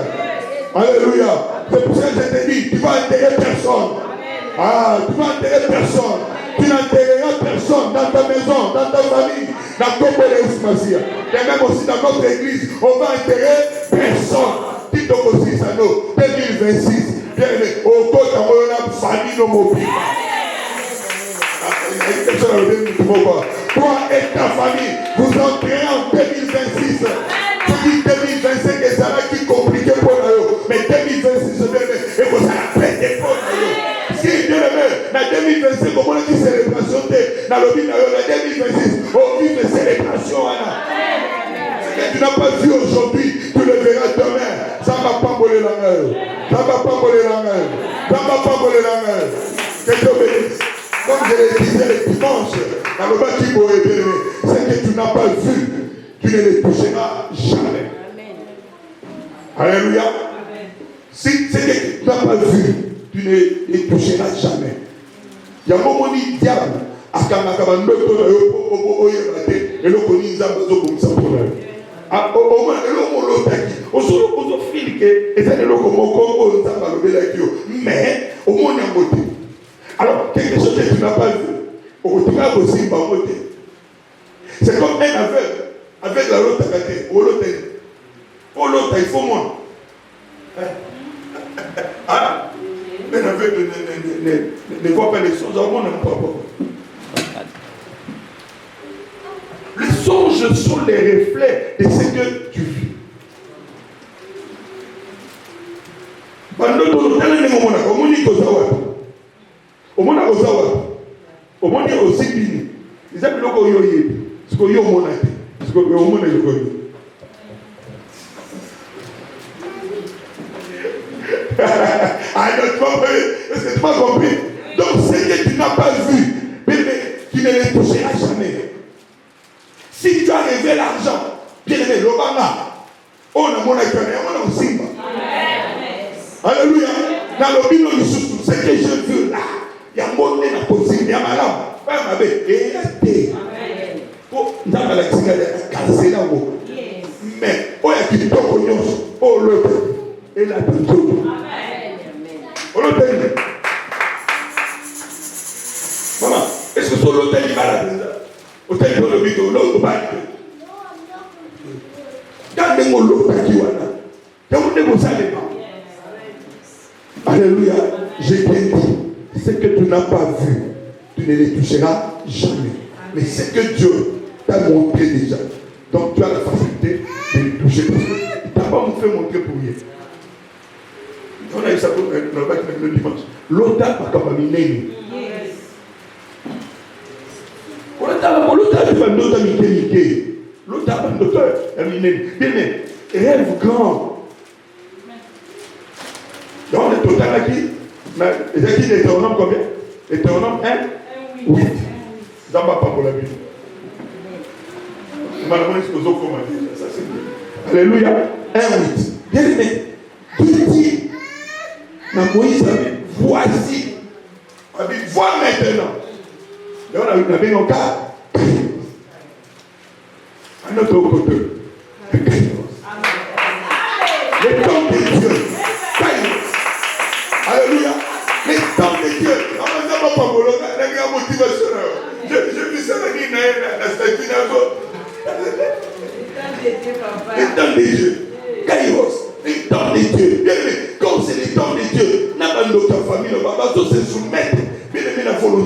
[SPEAKER 2] Alléluia. C'est pour ça que je te dis, tu vas enterrer personne. Ah, tu vas enterrer personne. Tu n'enterreras personne dans ta maison, dans ta famille, dans ton pays. Et même aussi dans notre église, on va enterrer personne. Dis donc aussi ça nous. 2026. Bien aimé. Au côté, on a une famille de mobile. Toi et ta famille, vous entrez en 2026. 2025 et ça va être compliqué pour nous. Mais 2026, et vous allez péter pour nous. Si Dieu le veut, dans 2025, comment on dit célébration, dans le but, dans 2026, on vit une célébration. Ce que tu n'as pas vu aujourd'hui, tu le verras demain. Ça ne va pas voler la main. Ça ne va pas voler la main. Ça ne va pas voler la main. Que Dieu bénisse. Comme je le disais le dimanche, dans le bâtiment, ce que tu n'as pas vu, tu ne les toucheras jamais. Amen. Alléluia. Amen. Si c'est que tu n'as pas vu, tu ne les toucheras jamais. Il y a un moment où il diable a kamakabandoto et le connaît comme ça pour eux. Au moins, le mot l'otaki. Au fil que et ça ne le comme ça va le mais au moins il y a un côté. Alors quelque chose que tu n'as pas vu, au côté aussi pas côté. C'est comme un aveugle. Avec la lotte à côté, au lot, il faut moins. Ah, un aveugle ne voit pas les choses, on n'aime pas. Les songes sont les reflets de ce que tu vis. Ah, est-ce que tu m'as compris? Donc, ce que tu n'as pas vu, tu ne les toucheras jamais. Si tu as rêvé l'argent, bien aimé, l'Obama, on a mon accueil, on a aussi. Alléluia. Dans le bino du sous, ce que je veux là, il y a mon nez la possible, il y a ma lampe. Et mais oh il y a qui dit oh le et la tout. Maman, est-ce que sur l'hôtel il va la hôtel pour le bidon l'autre pas gardez mon lot qui wana donc vous savez pas. Alléluia. J'ai bien dit ce que tu n'as pas vu tu ne les toucheras jamais. Mais ce que Dieu t'a montré déjà, donc tu as la facilité de les toucher parce qu'il ne t'a pas fait montrer pour rien. On a eu ça pour le dimanche. L'autre n'a pas miné. L'autre n'a pas miné. L'autre n'a pas miné. Rêve grand. Donc le total qui est Deutéronome combien? Deutéronome 1, 8. Ça ne va pas pour la Bible. Alléluia. 1, 8. Bien aimé. Dieu dit, Moïse avait voici. Vois maintenant. Et on a eu un cas. Un autre côté. Le temps de Dieu. Alléluia. Le temps de Dieu. J'ai vu ça dans la statue d'Azo. Le temps de Dieu. Kairos. Le temps de Dieu. Bien aimé, comme c'est le temps de Dieu, n'a pas notre famille, le papa doit se soumettre. Bien aimé, la volonté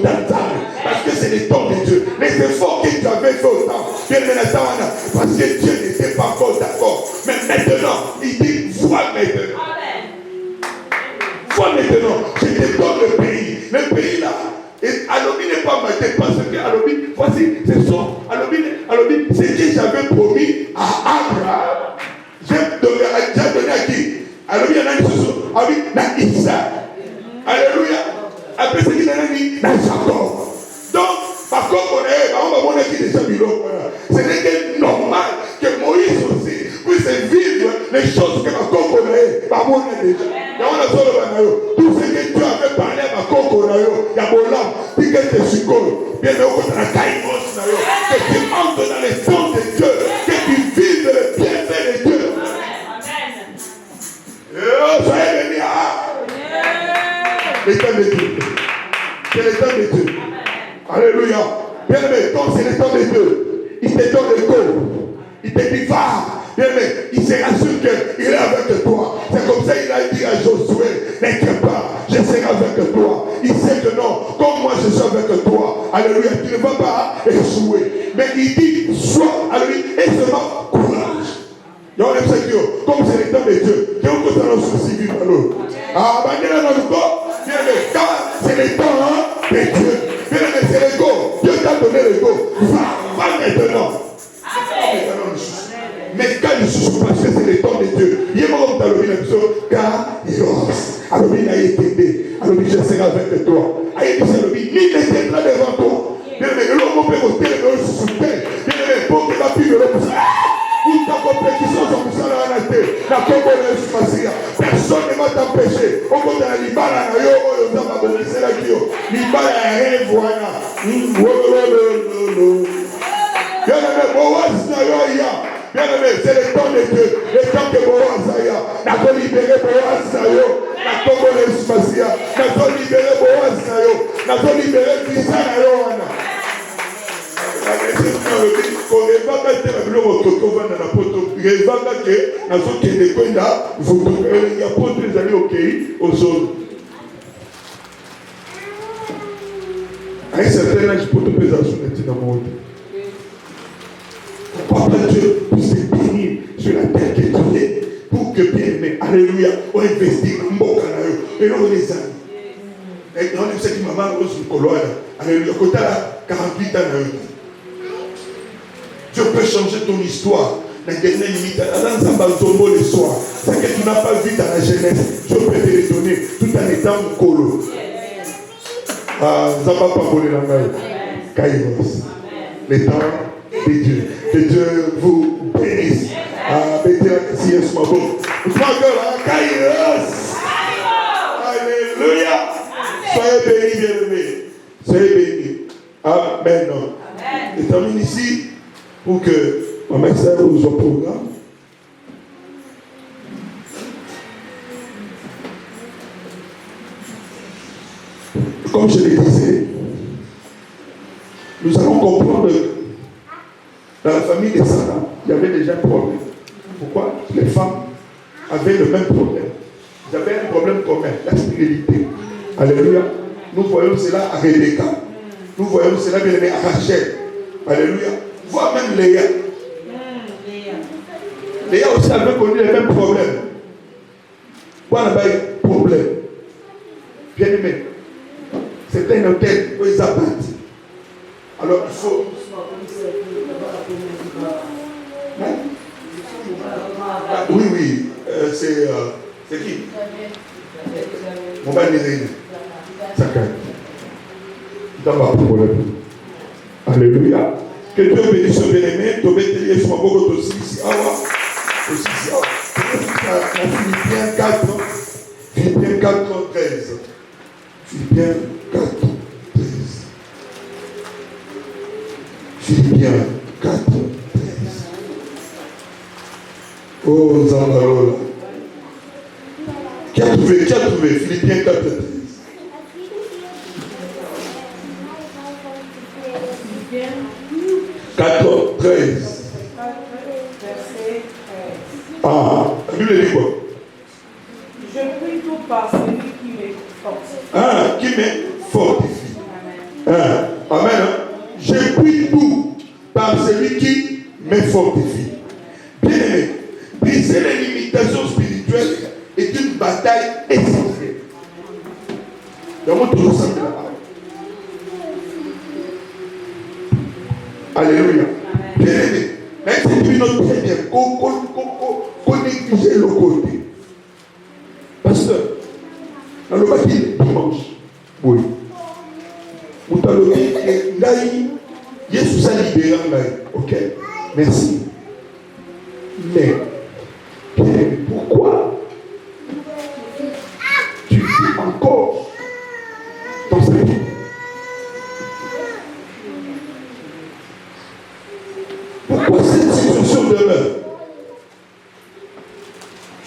[SPEAKER 2] parce que voici, c'est ça. Alors, ce que j'avais promis à Abraham, j'ai donné à qui? Alors, il y en a une chose, à Isaac. Alléluia. Après, ce qu'il a dit, à Jacob. Donc, par contre, on va qui déjà ce n'est normal que Moïse aussi puisse vivre les choses que ma coco n'a déjà. Tout ce que Dieu avait parlé à ma coco, il y a mon âme, puis que tu suis bien que tu entres dans les sens de Dieu, que tu vives le bienfait de Dieu. Soyez bénis le temps de Dieu. C'est le temps de Dieu. Alléluia. Bien aimé, donc c'est le temps de Dieu. Il te donne le go. Il te dit va. Bien aimé, il se rassure qu'il est avec toi. C'est comme ça qu'il a dit à Josué, n'inquiète pas, je serai avec toi. Il sait que non, comme moi je suis avec toi. Alléluia, tu ne vas pas échouer. Mais il dit, sois, alléluia, et seulement courage. Donc, comme c'est le temps de Dieu, Dieu vous donne un souci vivre à l'autre. Ah, bien aimé, c'est le temps de Dieu. Bien aimé, c'est le go. Dieu t'a donné le go. Va maintenant. Mais quand il se parce que c'est le temps de Dieu. Il y a un moment où tu as le car il ose. Alors il a été. Alors je serai avec toi. Il n'était pas devant toi. Bien aimé, l'homme peut voter le soutien. Bien aimé, pour que la fille de l'homme personne ne va t'empêcher. Au côté de la libala, bien aimé, c'est le temps de Dieu. Le temps que Boaz a. N'a pas libéré Boaz Nayo. N'a pas libéré Boaz Nayo. N'a pas libéré Fisa Nayo. À un certain âge, pour te peser sur le monde. Papa Dieu puisse te bénir sur la terre que tu es. Pour que bien aimé, alléluia, on investit en bon canal. Et non, les amis. Et on sait que maman rose une colonne. Alléluia, quand tu as 48 ans, Dieu peut changer ton histoire. La dernière limite, le soir. Ce que tu n'as pas vu dans la jeunesse, Dieu peut te le donner tout en étant colo. Ah, ça va pas voler la main. Kairos. Le temps de Dieu. Que Dieu vous bénisse. Ah, si est ce moment. Kairos. Alléluia. Soyez bénis, bien-aimés. Soyez bénis. Amen. Je termine ici pour que ma mère vous au programme. Comme je le disais, nous allons comprendre dans la famille de Sarah, il y avait déjà un problème. Pourquoi? Les femmes avaient le même problème. Ils avaient un problème commun, la stérilité. Alléluia. Nous voyons cela à Rebecca. Nous voyons cela bien aimé à Rachel. Alléluia. Voire même Léa. Léa aussi avait connu les mêmes problèmes. Voilà un problème. Bien aimé. C'est un hôtel où ils abattent. Alors il faut. Oui. C'est qui? Mon bain ça calme. Dans ma problème. Alléluia. Que Dieu bénisse ce bien-aimé. Tu veux te sur ma boque aussi. Philippiens 4, 13. Philippiens 4, 13. Philippiens 4, 13. Oh, Zambalola. Qui a trouvé Philippiens 4, 13. 4, 13. Ah, la Bible dit quoi?
[SPEAKER 3] Je prie tout par celui qui me fortifie.
[SPEAKER 2] Ah, qui me fortifie. Amen. Amen. Je prie tout par celui qui me fortifie. Bien aimé, briser les limitations spirituelles est une bataille essentielle. Dans mon tour, ça me Alléluia. Bien-aimé. Même si tu notes très bien, qu'on néglige le côté. Pasteur, dans le bâti dimanche, oui. Vous avez dit, Jésus a libéré. Ok, merci. Mais, pourquoi tu vis encore dans cette vie? Pourquoi cette situation demeure?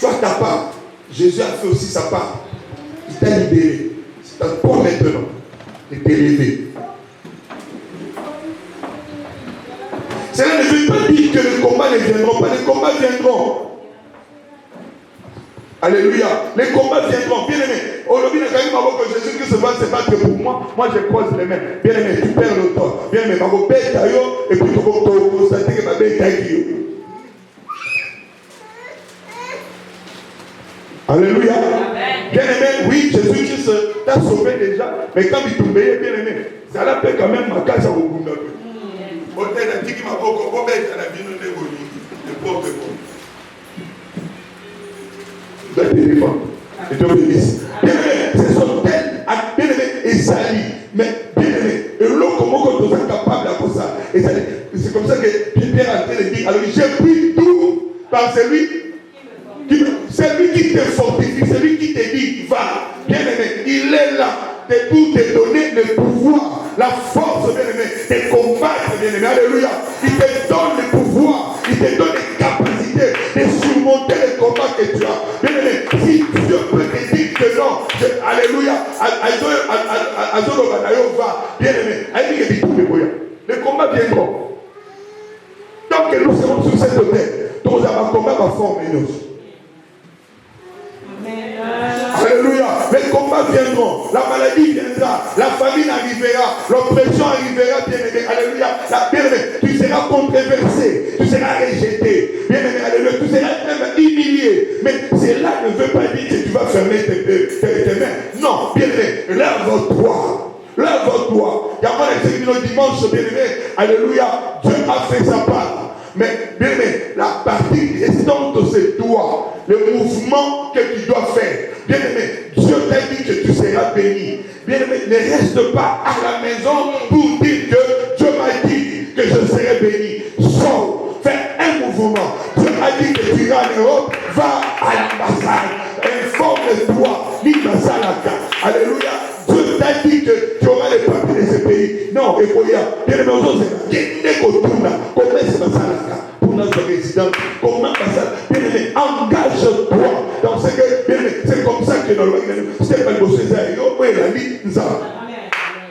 [SPEAKER 2] Toi, ta part, Jésus a fait aussi sa part. Il t'a libéré. C'est à toi maintenant de t'élever. Cela ne veut pas dire que les combats ne viendront pas. Les combats viendront. Alléluia. Les combats viendront. Bien aimé. Aujourd'hui, que Jésus-Christ va se battre pour moi. Moi, je croise les mains. Bien aimé, tu perds le temps. Bien aimé, et puis tu vas constater que ma bête est. Alléluia. Bien aimé, oui, Jésus-Christ t'a sauvé déjà. Mais quand il tombait, bien aimé, ça l'a fait quand même ma casse à vous. Hôtel a dit qu'il m'a beaucoup bête à la vie de le pauvre. Je vais te défendre. Et te bénisse. Bien aimé, c'est son tel, bien aimé, et sali. Mais bien aimé, et l'eau, comment on est capable de ça? Et c'est comme ça que Pierre a dit, alors j'ai pris tout par celui qui te fortifie, celui qui te dit, va. Bien aimé, il est là pour te donner le pouvoir, la force, bien aimé, de combattre, bien aimé. Alléluia. Il te donne le pouvoir, il te donne les capacités de surmonter les combats que tu as. Bien aimé, si Dieu peut te dire que non, alléluia, bien aimé, les combats viendront. Tant que nous serons sur cette terre, nous avons un combat à former nous. Alléluia. Les combats viendront. La maladie viendra. La famine arrivera. L'oppression arrivera, bien aimé. Alléluia. Bien aimé. Tu seras controversé. Tu seras rejeté. Bien aimé. Alléluia. Tu seras même humilié. Mais cela ne veut pas dire que tu vas fermer tes mains. Non. Bien aimé. Lève-toi. Lève-toi. Il y a moins de dimanche, bien aimé. Alléluia. Dieu a fait sa part. Mais bien aimé, la partie restante, c'est toi. Le mouvement que tu dois faire. Bien aimé, Dieu t'a dit que tu seras béni. Bien aimé, ne reste pas à la maison pour dire que Dieu m'a dit que je serai béni. Sors, fais un mouvement. Dieu a dit que tu iras en Europe, va à l'ambassade. Informe-toi, l'ambassade. Alléluia. Dieu t'a dit que tu auras les papiers de ce pays. Non, et bien aimé, pour notre résident, comment ça? Bien aimé, engage-toi dans ce que, bien aimé, c'est comme ça que c'est pas le César,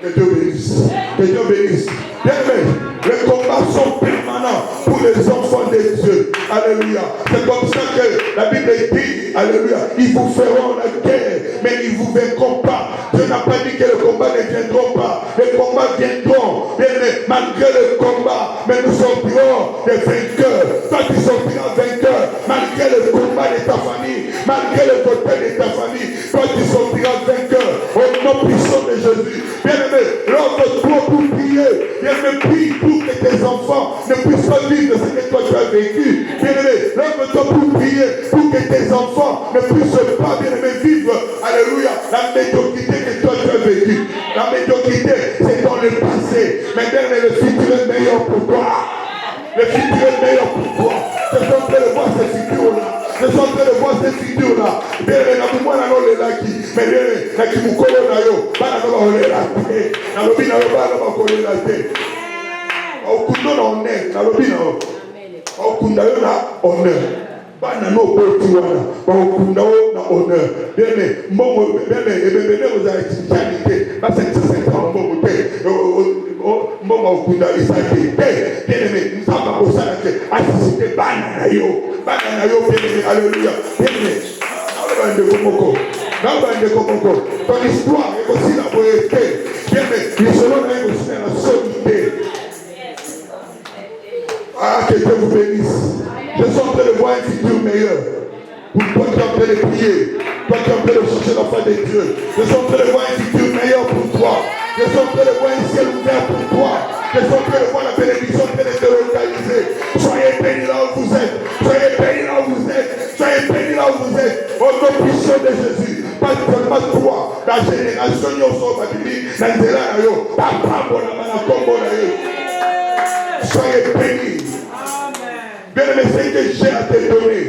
[SPEAKER 2] que Dieu bénisse. Que Dieu bénisse. Bien aimé, les combats sont permanents pour les enfants de Dieu. Alléluia. C'est comme ça que la Bible dit, alléluia, ils vous feront la guerre, mais ils ne vous vaincront pas. Dieu n'a pas dit que les combats ne viendront pas. Les combats viendront, bien aimé, malgré le combat, mais nous sortirons des vainqueurs. Toi, tu sortiras vainqueur, malgré le combat de ta famille, malgré le côté de ta famille. Toi, tu sortiras vainqueur au nom puissant de Jésus. Bien aimé, lève-toi pour prier. Bien aimé, prie pour que tes enfants ne puissent pas vivre ce que toi tu as vécu. Bien aimé, lève-toi pour prier pour que tes enfants ne puissent pas, bien aimé, vivre, alléluia, la médiocrité que toi tu as vécu. La médiocrité, c'est dans le passé. Mais bien aimé, le futur est meilleur pour toi. Le futur est meilleur pour toi. Je suis en train de voir ce futur-là. Je suis en train de voir ce futur-là. Bien aimé, moi, je suis là qui. Mais bien aimé, je suis là. Okundo na honneur, na lobi na o. Okunda yo na honneur. Bana no boti wana, ba okunda yo na honneur. Bien aimé, mbongo bien aimé, ebebene vous avez charité, ba c'est mbongo te. Mbongo okunda isaki. Bien aimé, nsamba ko sala ke asisite bana na yo bien aimé, alléluia. Bien aimé. Ton histoire est aussi la beauté. Bien aimé, l'histoire est aussi la solidité. Ah, que Dieu vous bénisse. Je suis en train de voir un futur meilleur. Pour toi qui es en train de prier, toi qui es en train de chercher la foi de Dieu. Je suis en train de voir un futur meilleur pour toi. Je suis en train de voir un ciel ouvert pour toi. Je suis en train de voir la bénédiction Nanzela na yo, papa bona mana kombo na yo. Soyez bénis. Bien aimé, c'est que j'ai à te donner.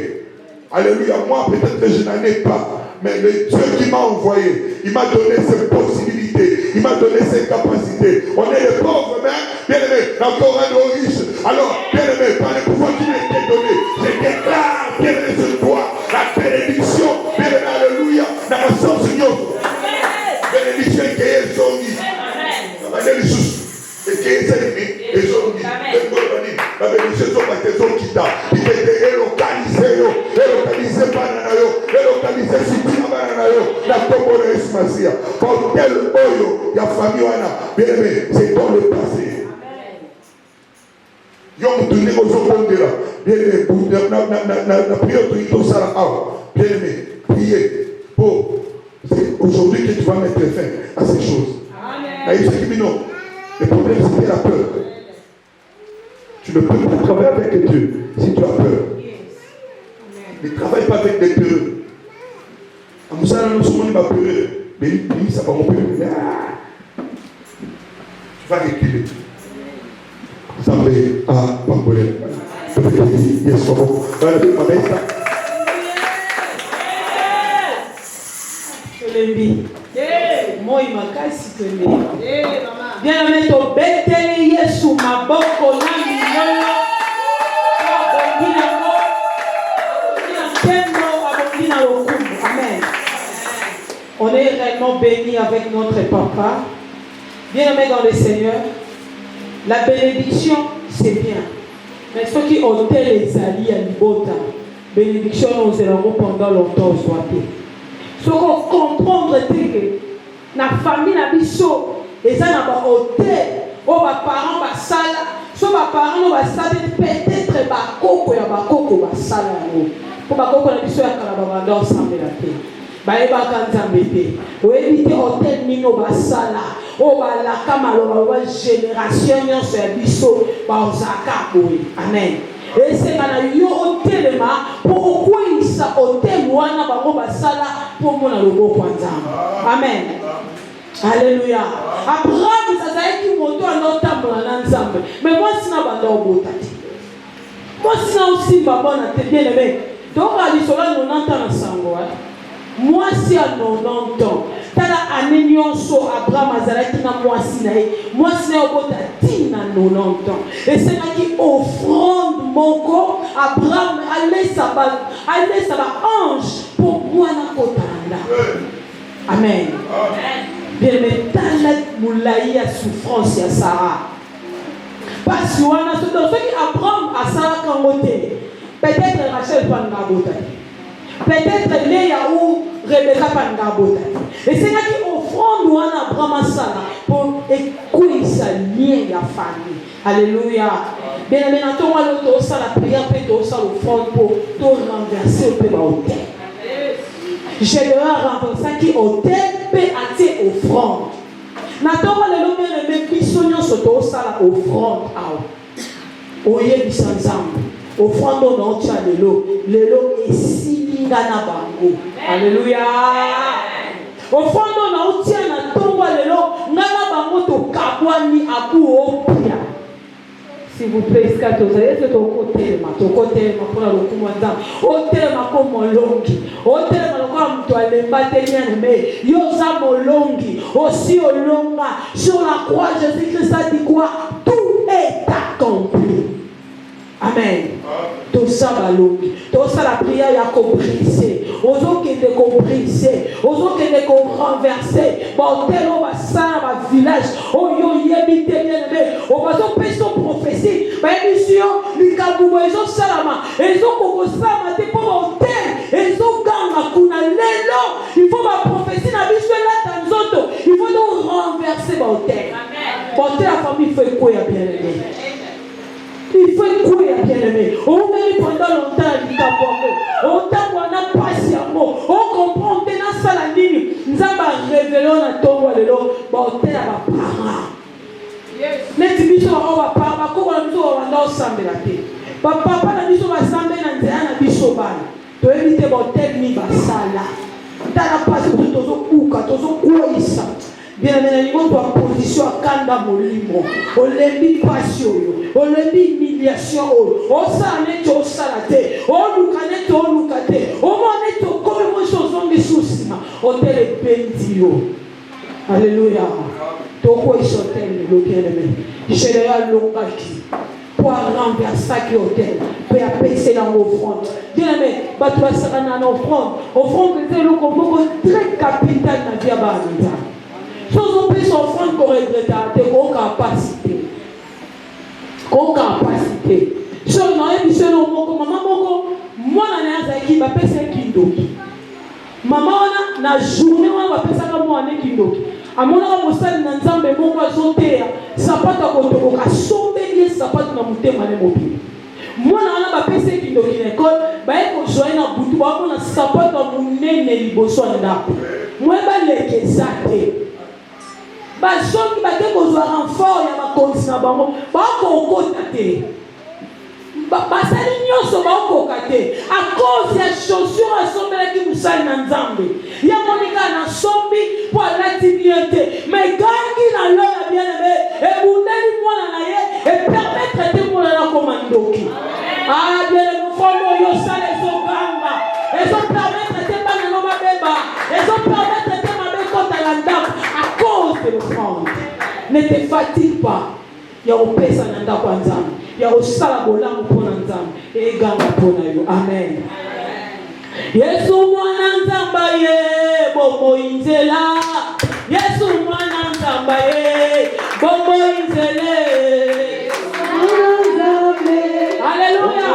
[SPEAKER 2] Alléluia. Moi, peut-être que je n'en ai pas. Mais le Dieu qui m'a envoyé, il m'a donné ses possibilités. Il m'a donné ses capacités. On est les pauvres, mais bien aimé, encore un nos riches. Alors, bien aimé, par le pouvoir qui m'a été donné, je déclare, bien aimé, ce toi, la bénédiction. Bien aimé, alléluia. Dans ma sens, Seigneur. Bénédiction qui est son vie. Et qui est ennemi, et son vie. La bénédiction va être quitta. Il était élocalisé par Nanayo, élocalisé sur Tiamanayo, la Tombo de Esmasia. Pour tel oyo, il y a famille, bien aimé, c'est dans le passé. Yom tourné aux autres là. Bien aimé, la prière de Ito Sarah, bien aimé, priez pour. C'est aujourd'hui que tu vas mettre fin à ces choses. Amen. Le problème, c'était la peur. Tu ne peux pas travailler avec Dieu si tu as peur. Ne travaille pas avec des peurs. Amoussana, nous sommes pas peureux. Mais lui, ça va mon peur. Tu vas reculer. Ça fait Pangolais. Yes, c'est bon.
[SPEAKER 3] Moi, il m'a cassé. Bien aimé, to betele Yesu maboko na milolo. Amen. On est réellement bénis avec notre papa. Bien aimé dans le Seigneur. La bénédiction, c'est bien. Mais ceux qui ont été les alliés à l'ibota, bénédiction, nous allons pendant longtemps aujourd'hui. Ce qu'on comprend, c'est que la famille n'a pas chaud. Et ça n'a pas hôtel. Oh, ma parents, ma salle. Soit ma parents, ma salle, peut-être ma coco, ma coco, ma salle. Pour ma coco, la mission, elle a pas ensemble la paix. Bah, elle va cantamber. Ou éviter hôtel, mino, ma salle. Oh, bah, la camarade, la génération, yon se biso, bah, osaka, oui. Amen. Et c'est quand il y a hôtel, pourquoi il s'est hôtel, ou on a pas salle, pour mon alobo, amen. Alléluia. Abraham, ça a été mon toit dans ta ensemble. Mais moi, si je n'ai pas d'obotati. Moi, si je aussi pas bon à te bien aimé. Donc, à l'isolaire, nous entendons ensemble. Moi, si à 90 ans, tu as un million sur Abraham, Azaraki, moi, si moi, si je n'ai pas d'obotati, 90 ans. Et c'est là qui offrande mon corps. Abraham, allez, ça va ange pour moi, na kotanda. Amen. Bien aimé, dans la souffrance, il y a Sarah. Parce que ceux qui apprennent à Sarah quand on est, peut-être Rachel pas n'abota. Peut-être Léa ou Rebecca pas n'abota. Et c'est là qui offrent nous à Abraham à Sarah pour écouter sa lien de la famille. Alléluia. Bien aimé, nous avons la prière, nous avons l'offrande pour tout renverser au pays. J'aimerais renverser qui hôtel peut attirer offrande. Natoma le nom de mes bisognos soto sala offrande au oye bisanzambe offrande on tient le lot est silinga na bango. Alléluia. Offrande on tient na tongo le lot ngana bango to kabwani abu opia. S'il vous plaît, est-ce que vous avez fait ton côté, pour la recommandation, au terme comme Molongi, au terme comme toi, les bataillons, mais Yosa Molongi, aussi au longa, sur la croix, Jésus-Christ a dit quoi? Tout est accompli. Amen. Tout ça va l'ongi. Tout ça la prière il a compris. Aux autres qui étaient compris. Aux autres qui étaient renversés. Bon, tel on va ça va village. Oh yo yébite bien aimé. On va donc payer son prophétie. Mais mission, les kabou ils ont salama. Ils ont beaucoup ça t'es pas hôtel. Ils ont ganga kuna lelo. Il faut ma prophétie na biso là dans autres. Il faut donc renverser mon hôtel. Hôtel la famille fait quoi bien aimé. Il faut écouter à bien-aimé. On met pendant longtemps il t'a on t'a on a patiemment. On comprend que dans ça la ligne. Nous avons révélé on a tombe le lot. Bon t'es là parents. Les biso on va parler. Comment nous on va ensemble la tête. Papa na biso va ensemble na nzela na biso bana. To éviter bon tel ni basala. T'as la passion de tozo kuka tozo kuisa. Bien aimé, il doit position à Kanda Molimo. On l'embit passion, on l'embit humiliation. On s'en est au salaté, on nous canette au lucate, on m'en est au comme chose on est sous on te le bendio. Alléluia. Toko isotel le bien-aimé. Général Longaki. Pour renverser qui hôtel, pour apaiser dans l'offrande. Bien-aimé, bah tu vas se rendre en offrande. Offrande c'est le combo très capital dans la vie à Banza. Chose on peut s'offrande pour regretter, qu'on capacité. Qu'on capacité. Chose non et puis c'est le mot comme maman moko. Moi na neza qui va payer kindoki. Maman na journée on va payer ça comme moi na kindoki. Amona mosali na nzambe moko azoteya sapato akotoko kasombeli sapato na mutema ne mobili. Mwana wana bapese kindoki na ekole baye kojoye na butu baomona sapato munene liboso ya ndako. Mweba lekeza te. Bazongi bake kozwa renfort ya bakonzi na bango bakokota te. Basali nyonso bakoka te à cause ya chaussure asombelaki mosali na nzambe ya monika na sombi po alati bien te mais gangi na lo ya bien-aimé ebundeli mwana na ye epermettre te mwana na koma ndoki bien-aimé fomo oyo osala ezoganga ezopermettre te bana no babeba ezopermettre te mabe kotala ndako à cause de l'offrande. Ne te fatigue pas ya kopesa na ndako ya nzambe ya osala bolamu mpona nzambe eganga mpona yo. Amen. Yesu mwana nzambe ye bomoi nzela. Yesu mwana nzambe ye bomoi nzele. Alléluia.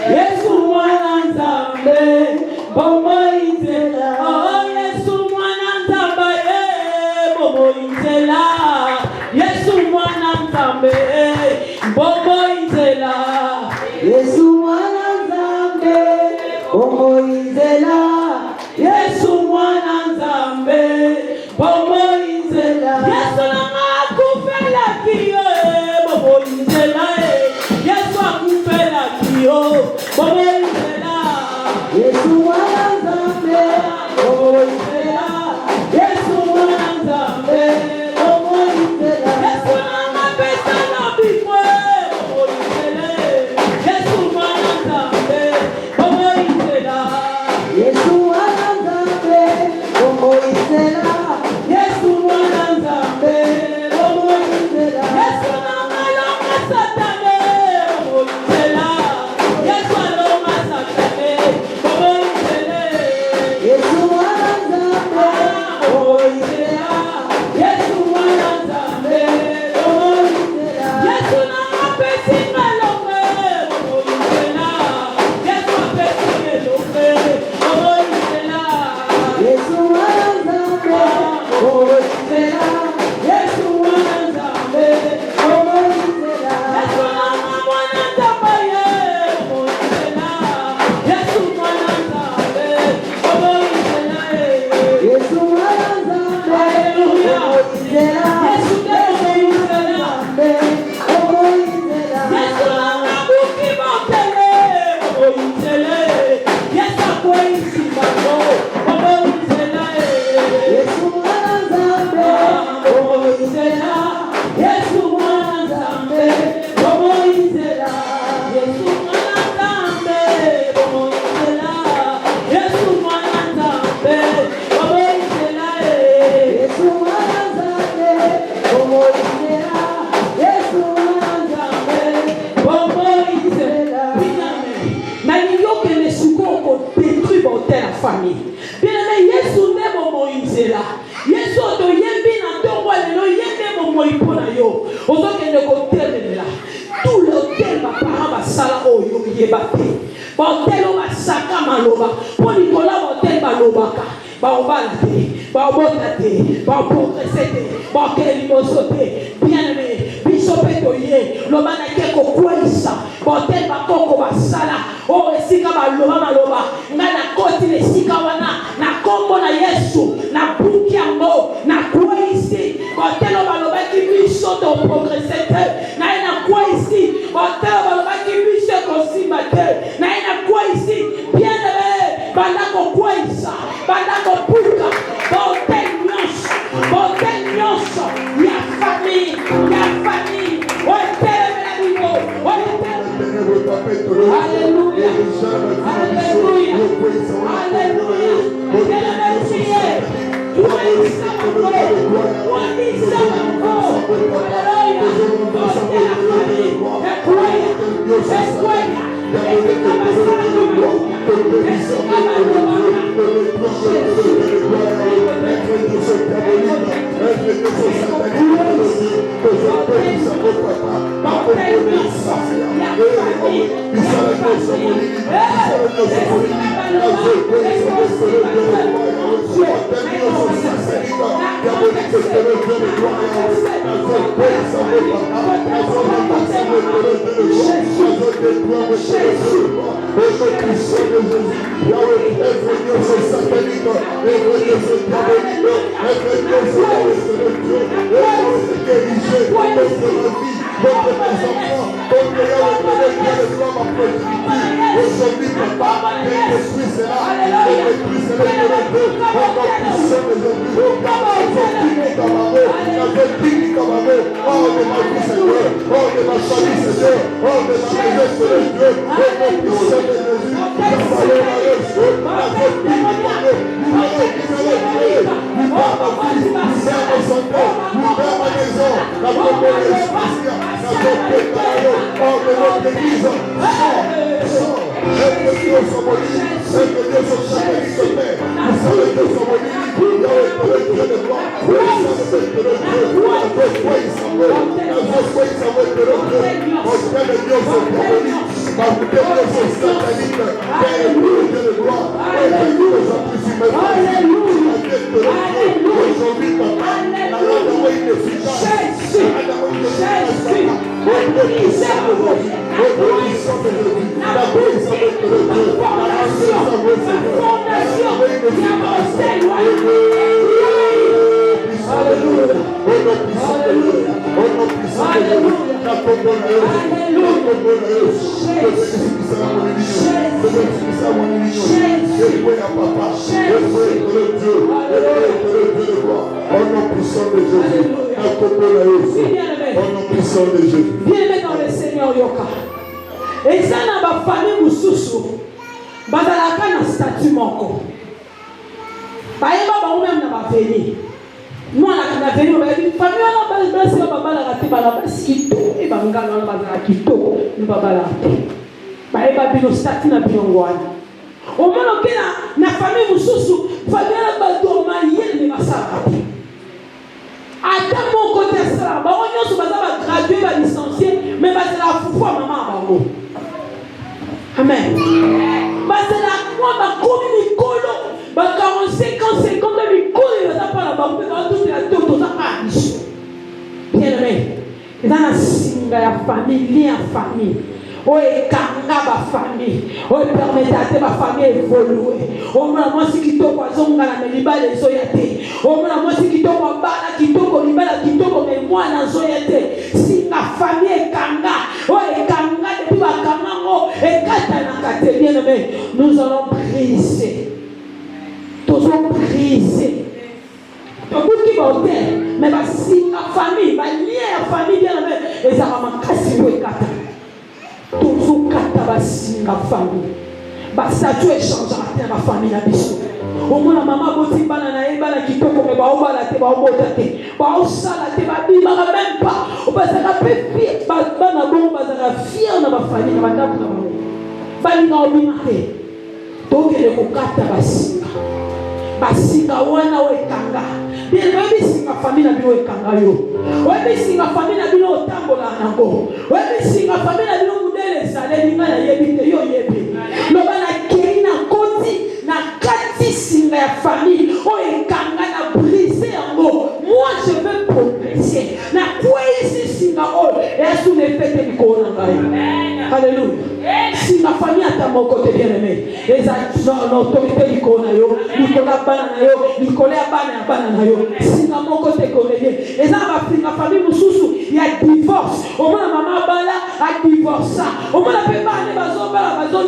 [SPEAKER 3] Yesu mwana nzambe bomoi nzela. Oh Yesu mwana nzambe ye bomoi nzela. Yesu mwana nzambe bomoi nzela. Yesu mwana nzambe bomoi nzela. Yesu mwana nzambe bomoi nzela. Yesu nanga akufela kiyo bomoi nzela. Yesu akufela kiyo bomoi nzela. Yesu mwana nzambe bomoi nzela. Yesu mwana nzambe bomoi nzela. Yesu nanga pesa na bikwe bomoi nzela. Yesu mwana nzambe bomoi nzela. Yesu mwana nzambe bomoi nzela. Yesu mwana nzambe bomoi nzela. Yesu nanga longa satane bomoi nzela. Yesu alonga satane bomoi nzela. Yesu mwana nzambe bomoi nzela. Yesu mwana nzambe bomoi nzela. Yesu nanga pesinga longa bomoi nzela. Yesu apesinga longa bomoi nzela. Yesu mwana nzambe bomoi nzela. Yesu mwana nzambe bomoi nzela. Yesu nanga mwana nzambe ye bomoi nzela. Yesu mwana nzambe bomoi nzela. Yesu mwana nzambe Alléluia. Yesu bomoi nzela. Bomoi nzela. Yesu nanga buki botele bomoi nzela. Yesu akwesi bango bomoi nzela. Yesu mwana nzambe bomoi nzela. Yesu mwana nzambe bomoi nzela. Yesu mwana nzambe bomoi nzela. Yesu mwana nzambe bomoi nzela. Yesu mwana nzambe bomoi nzela. Yesu mwana nzambe bomoi nzela. Nalingi okende sikoyo kodétruire bote na famille. Bien-aimé, Yesu nde bomoi nzela. Yesu otoyembi na ntongo lelo yembe bomoi mpona yo. Ozokende kotelemela. Tout l'hôtel baparent basala oyo yeba te. Bahotel oyo basaka maloba. Po likola bahotel balobaka. Baobala te, baobota te, baoprogresse te, baokele liboso te. Bien-aimé, biso mpe toye loba na ke kokweyisa bahotel bakoko basala oyo esika baloba maloba. Ngai nakoti na esika wana na kombo na Yesu na buki yango na kweyisi bahotel oyo balobaki biso toprogresse te. Naye na kweyisi bahotel oyo balobaki biso ekosimba te. Naye na kweyisi bien-aimé banda kokweyisa banda kopuka bahotel nyonso Bien-aimé dans le Seigneur Yoka. Et ça n'a pas famille Moussousou. Bazalaka na statut moko. Baïba ba ou même na ba veni. Nous on a venu on va dire famille on a basi ba bala raté ba basi to e ba ngana ba za kito ni ba bala. Baïba bino statut na bino ngwana. Au moins que na famille Moussousou, famille ba do malien ni basaka. À mon côté ça, bah on y a gradué, va licencier, mais bah c'est la foi maman bango. Amen. Bah c'est la foi bah comme Nicolo, bah 45 ans 50 ans Nicolo il va pas la banque, bah tout la tout ça pas. Bien aimé. Et dans la singa ya famille, lien famille. Oh et kanga ba famille, oh permettre à ta famille évoluer. Oh moi si qui to kwa zonga na meliba les oyate. Oh moi si qui to kwa bana qui to ko libala qui to ko me moi na zoyate. Si la famille kanga, oh et kanga depuis ba kanga ngo et kata na kate bien aimé. Nous allons briser. Toujours briser. Donc qui va faire, mais ba si la famille, ba lien la famille bien aimé, et ça va m'akasi we kata. Toujours kata singa famille. Basa tu échange à la famille na biso. Au moins la maman boti bana na ebana kitoko me ba obala te ba obota te. Ba osala te ba bi ba même pas. O basa ka pepi ba bana bon basa ka fier na ba famille na banda na ba. Bali na obi mate. Donc ele ko kata basinga. Basinga wana we kanga. Bien webi singa famille na bino we kanga yo. Webi singa famille na bino otambola nango. Webi singa famille na bino les ninga ya yebite yo yebi loba na keina koti na kati singa ya famille o ekanga na briser yango. Moi je veux progresser na kwa ici singa o et sous les fêtes du Coran. Alléluia. Si ma famille a ta mon côté bien aimé et ça l'autorité du Coran yo Nicolas bana yo Nicolas bana yo si na mon côté corrélé et ça ma famille mususu il y a divorce au moins maman bala a divorcé au moins la papa ne va pas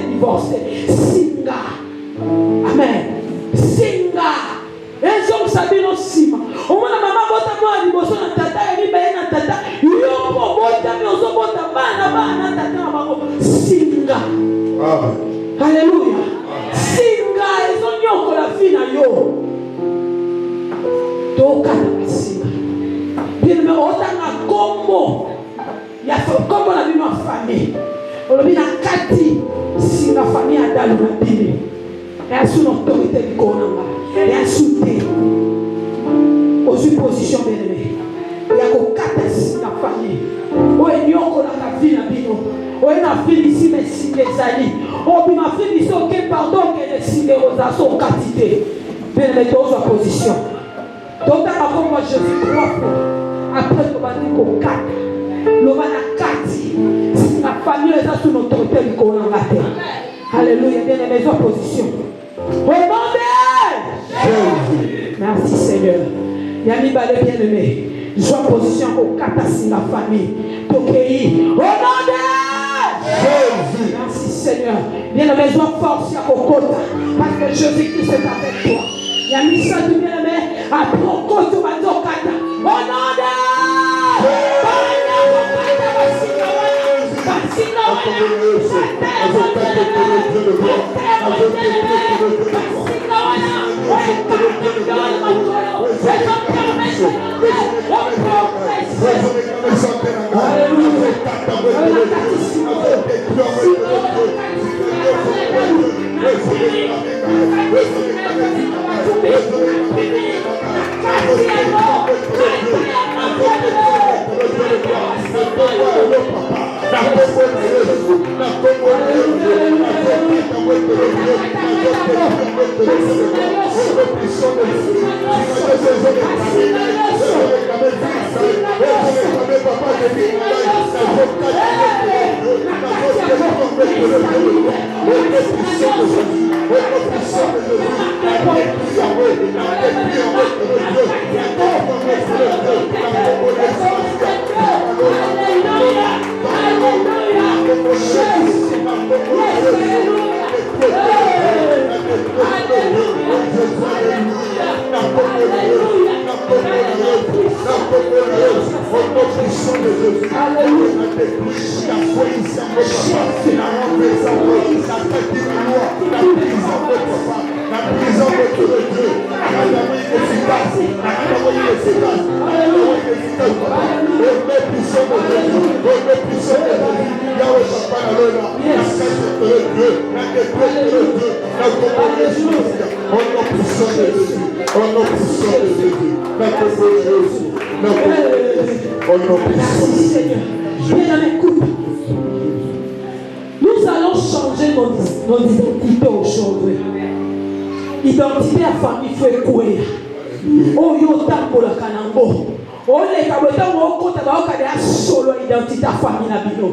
[SPEAKER 3] divorcer singa amen singa et donc ça dit non sima au moins la maman bota moi liboso na tata et ba na tata yo po bota mi ozo bota bana tata na bango singa alléluia singa ezo nyoko la fina yo toka singa bien mais comme on a vu ma famille, on a vu la Kati, si la famille a dans le bébé, et à sous l'autorité du Konanga, et à sous tes aux suppositions bien-aimées. Il y a qu'au Kati, la famille, où est-ce qu'on a la vie, la vie, où est la vie ici, mais si les amis, où est ma fille ici, ok, pardon, qu'elle est si les rosaces sont quantité, bien-aimés, dans sa position. Donc, avant moi, je vis 3 fois. Après, tu vas dire qu'au Kati, le Kati, si la famille est sous l'autorité du Konanga. Alléluia, bien-aimés, dans sa position. Au nom de Jésus. Merci Seigneur. Yami Balé bien-aimé. Sois position au Katasi la famille. Tokéi. Au nom de Jésus. Merci Seigneur. Bien-aimé, sois force à Kokota. Parce que Jésus-Christ est avec toi. Yami Sadu bien-aimé. Après au Koto Bado Kata. Au nom de Merci Seigneur. Bien-aimé, écoute. Nous allons changer nos identités aujourd'hui. Identité à famille fait quoi? Oh yo tambola kanango. Oh les kabota mo kota ba okade solo identité à famille na bino.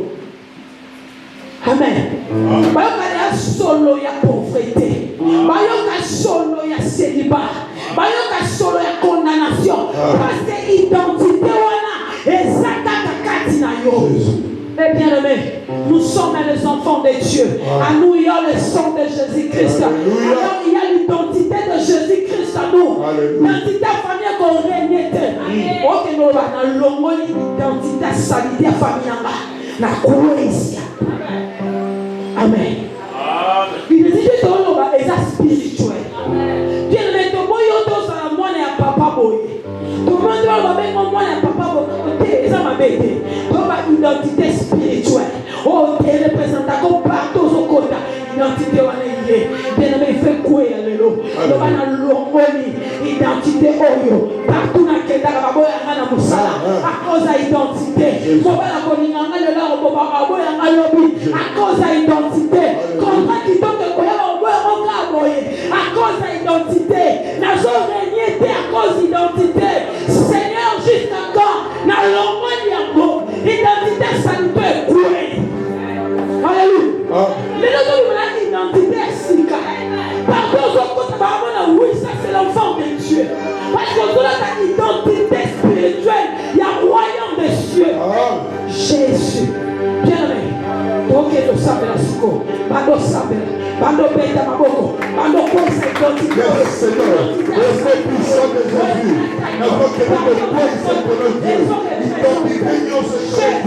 [SPEAKER 3] Amen. Ba okade solo ya pauvreté. Ba okade solo ya célibat. Ba okade solo ya condamnation. Parce que identité wana ezaka kati na yo. Eh bien aimé, nous sommes les enfants de Dieu. À nous il y a le sang de Jésus-Christ. Alors il y a l'identité de Jésus-Christ à nous. L'identité famille qu'on règne. Ok, nous allons longo l'identité sanité famille na croix. Amen. L'identité de l'homme est spirituelle. Bien aimé, tu boyo to sa moi na papa boy. Tu monde va ben moi na papa boy. Ça m'a bête. Identité spirituelle. Oh, tu es représenté comme partout au côté. Identité waneye. Bien-aimé, il fait quoi alléluia. Le bana longoni identité oyo. Partout na kenda ka boya ngana musala. À cause de identité. Mo bana ko nganga le la ko ba boya ngalobi. À cause de identité. Contrat qui donc ko ya boya ngaka boye. À cause de identité. Na zo régner à cause d'identité. Seigneur, jusqu'à quand na longoni yango. L'identité, ça nous peut courir. Alléluia. Les autres, ils ont l'identité sika. Par d'autres côtés, oui, ça c'est l'enfant de Dieu. Parce que dans ta identité spirituelle, il y a un royaume des cieux. Jésus. Bien-aimé. Donc, il nous savons la siko. Bando savons. Bando beta maboko. Bando quoi cette identité.
[SPEAKER 2] Yes, Seigneur. L'esprit puissant de Jésus. N'importe quel point, c'est pour notre Dieu. Identité, nous se cherchons.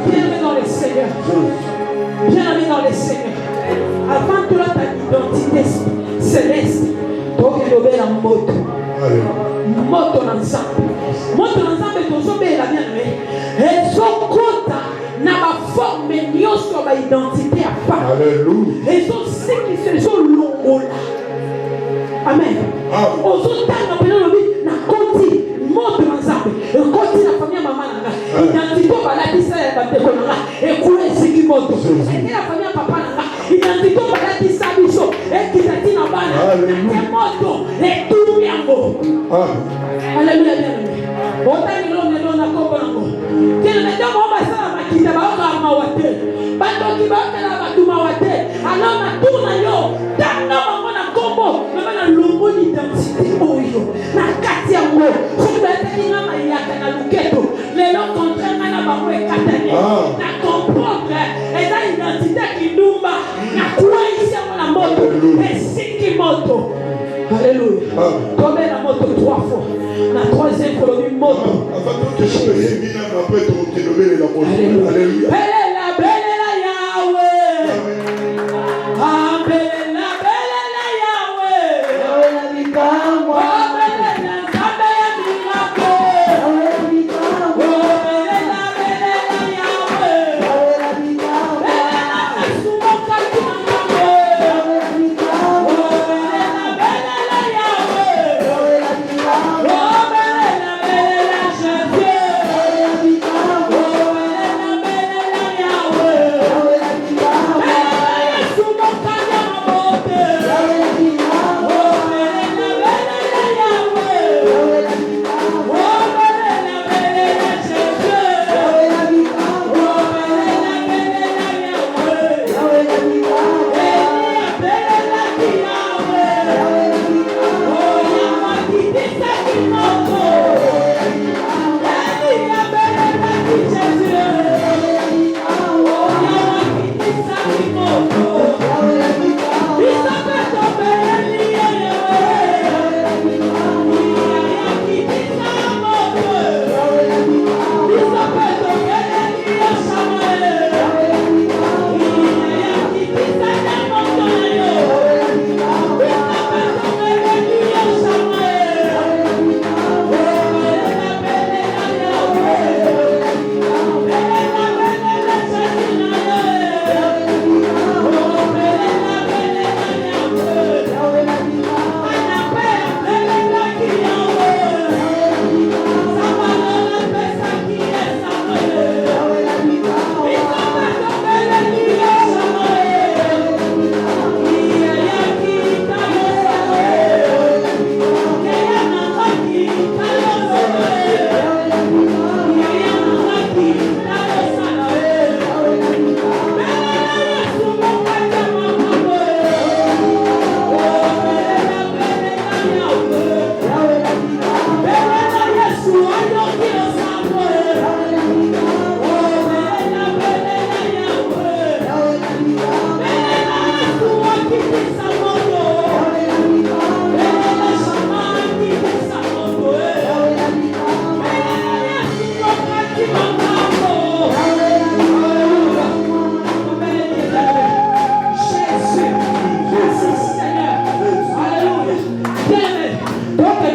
[SPEAKER 3] Bien-aimé dans le Seigneur. Bien-aimé dans le Seigneur. Avant toute ta identité céleste, tu dois la moto. Moto ensemble. Moto ensemble, tu dois bien aimé. Et son kota n'a pas formé ni sur ma identité à part.
[SPEAKER 2] Alléluia.
[SPEAKER 3] Et son cycle, c'est son longola. Amen. Aujourd'hui, dans le vie, na koti moto ensemble. Et koti la famille maman nanga. Identité ba la tisa ya bateko nanga. Et kule siki moto. Et la famille papa nanga. Identité ba la tisa biso. Et kitati na bana. Et moto. Et tout yango. Alléluia bien. Otani lo na kombo nango. Kile na ndio mama sana makita ba oka mawate. Bato ki ba kana batuma wate. Alors na tourna yo. Tanga mama na kombo. Na longo d'identité oyo. Na kati yango. Soki ba telinga mayaka na luketo. Lelo contraire na bango ekatane. Na comprendre eza identité kindumba. Na kuwaisha na moto. Esiki moto. Alléluia. Tombe la moto 3 fois. La troisième fois le moto.
[SPEAKER 2] Avant que je te dise, après tu te lever la moto. Alléluia.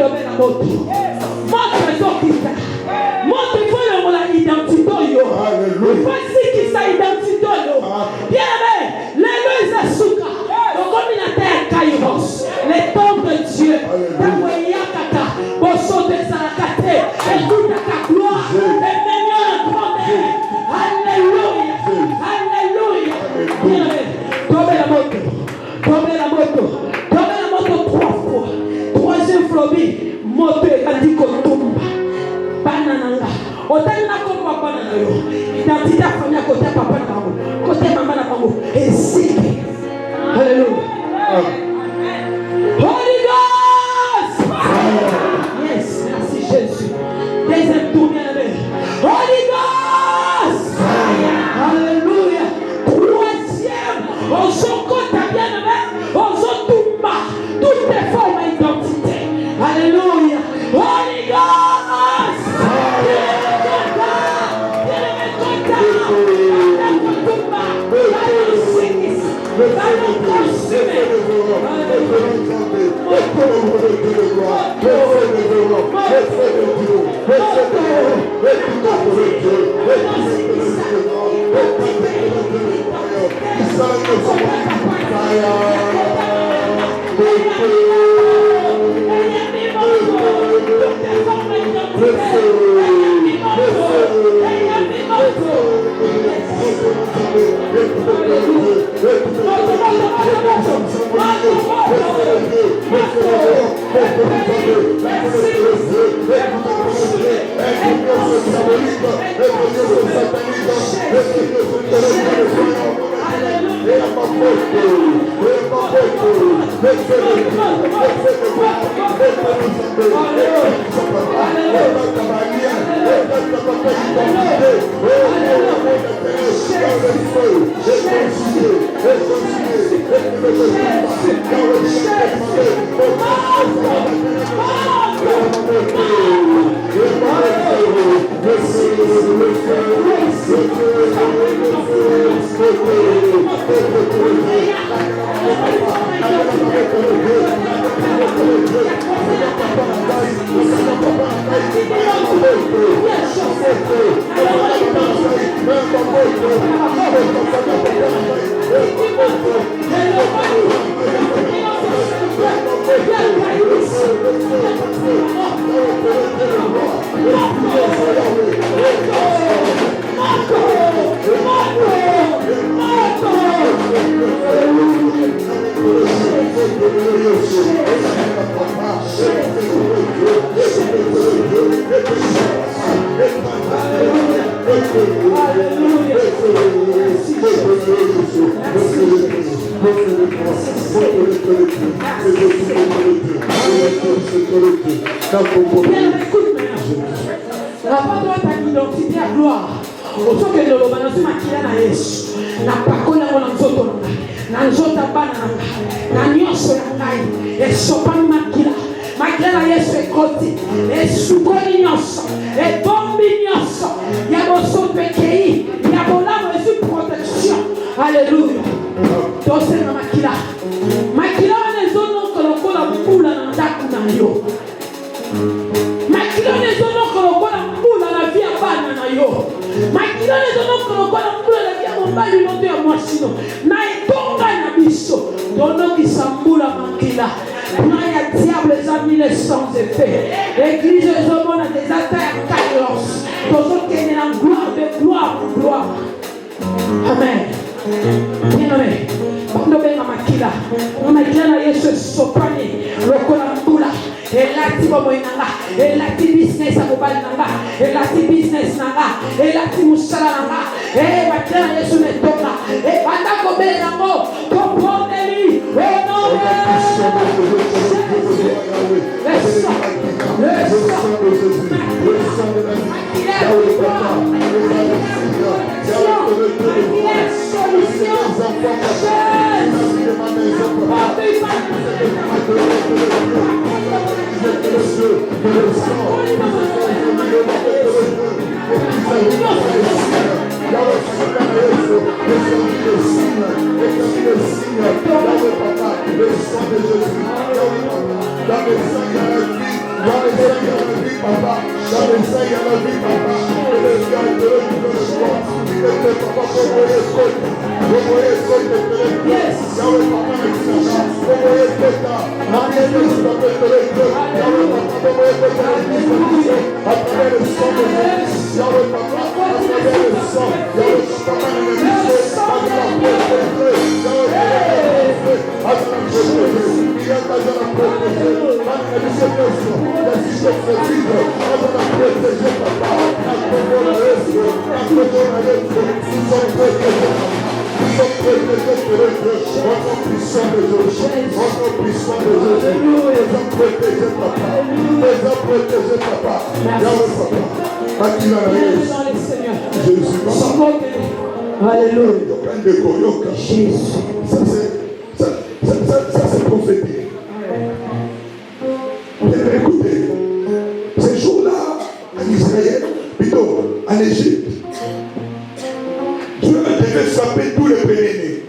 [SPEAKER 3] domaine à moto. Montre qui ça. Montre il faut l'identité. Voici qui ça identité. Bien aimé, les lois à souka. Donc comme il a terre caïros, les temps de Dieu. Taouéya kaka, bosso de sarakate, écoute ta gloire, et Seigneur grandeur. Alléluia, alléluia. Bien aimé, tombez la moto, tombez la moto, tombez la moto 3 fois. Troisième flobby, moto et kadiko tomba. Banananga. Otana komba banana yo. Identité famille côté papa na bango, côté maman na bango. Ezike. Alléluia. Holy Ghost. Yes, merci Jésus. Deuxième tour bien aimé. Holy Ghost. Alléluia. Troisième. On s'occupe bien aimé. On s'occupe toutes les formes d'identité. Alléluia. Holy Ghost. Alléluia. Donc c'est ma makila. Makila les zones que l'on colle boule dans la yo. Makila les zones que l'on colle boule dans la vie à banana yo. Makila les zones que l'on colle boule dans la vie à mon bal monter à moi sinon. Na etonga na biso. Dono qui s'amboula makila. Na ya diable les amis les sans effet. L'église les hommes a des attaques calos. Tous qui est en gloire de gloire gloire. Amen. Bien-aimé, quando venga makila, makila na Yesu sopani, lokola mbula, elati bomo inanga, elati business akubali nanga, elati business nanga, elati musala nanga, makila na Yesu netonga, banda kobele nango, kompondeli,
[SPEAKER 2] Jésus. Dans les ailes, il y a la vie, papa. Dans les ailes, il y a la vie, papa. Et le ciel de l'eau, il veut le soir. Il était papa, pour voyer ce côté. Pour voyer ce côté, il était le cœur. Yahweh, papa, le Seigneur. Pour voyer ce côté. Marie, il se l'appelle le cœur. Yahweh, papa, pour voyer ce côté. À travers le sang de Jésus. Yahweh, papa, à travers le sang. Yahweh, papa, le Jésus. À travers la protéger. Yahweh, à travers la protéger. Il y a pas de la protéger. À travers la situation. La situation se vide. À travers la protéger, papa. À travers la rescue. À travers la rescue. Nous sommes protégés, papa. Nous sommes protégés de Dieu. Au nom puissant de Jésus. Au nom puissant de Jésus. Nous sommes protégés, papa. Nous sommes protégés, papa. Yahweh, papa. Jésus, papa.
[SPEAKER 3] Alléluia. Jésus.
[SPEAKER 2] Ça c'est prophétique. Écoutez, ces jours-là, en Israël, plutôt en Égypte, Dieu devait frapper tous les premiers-nés.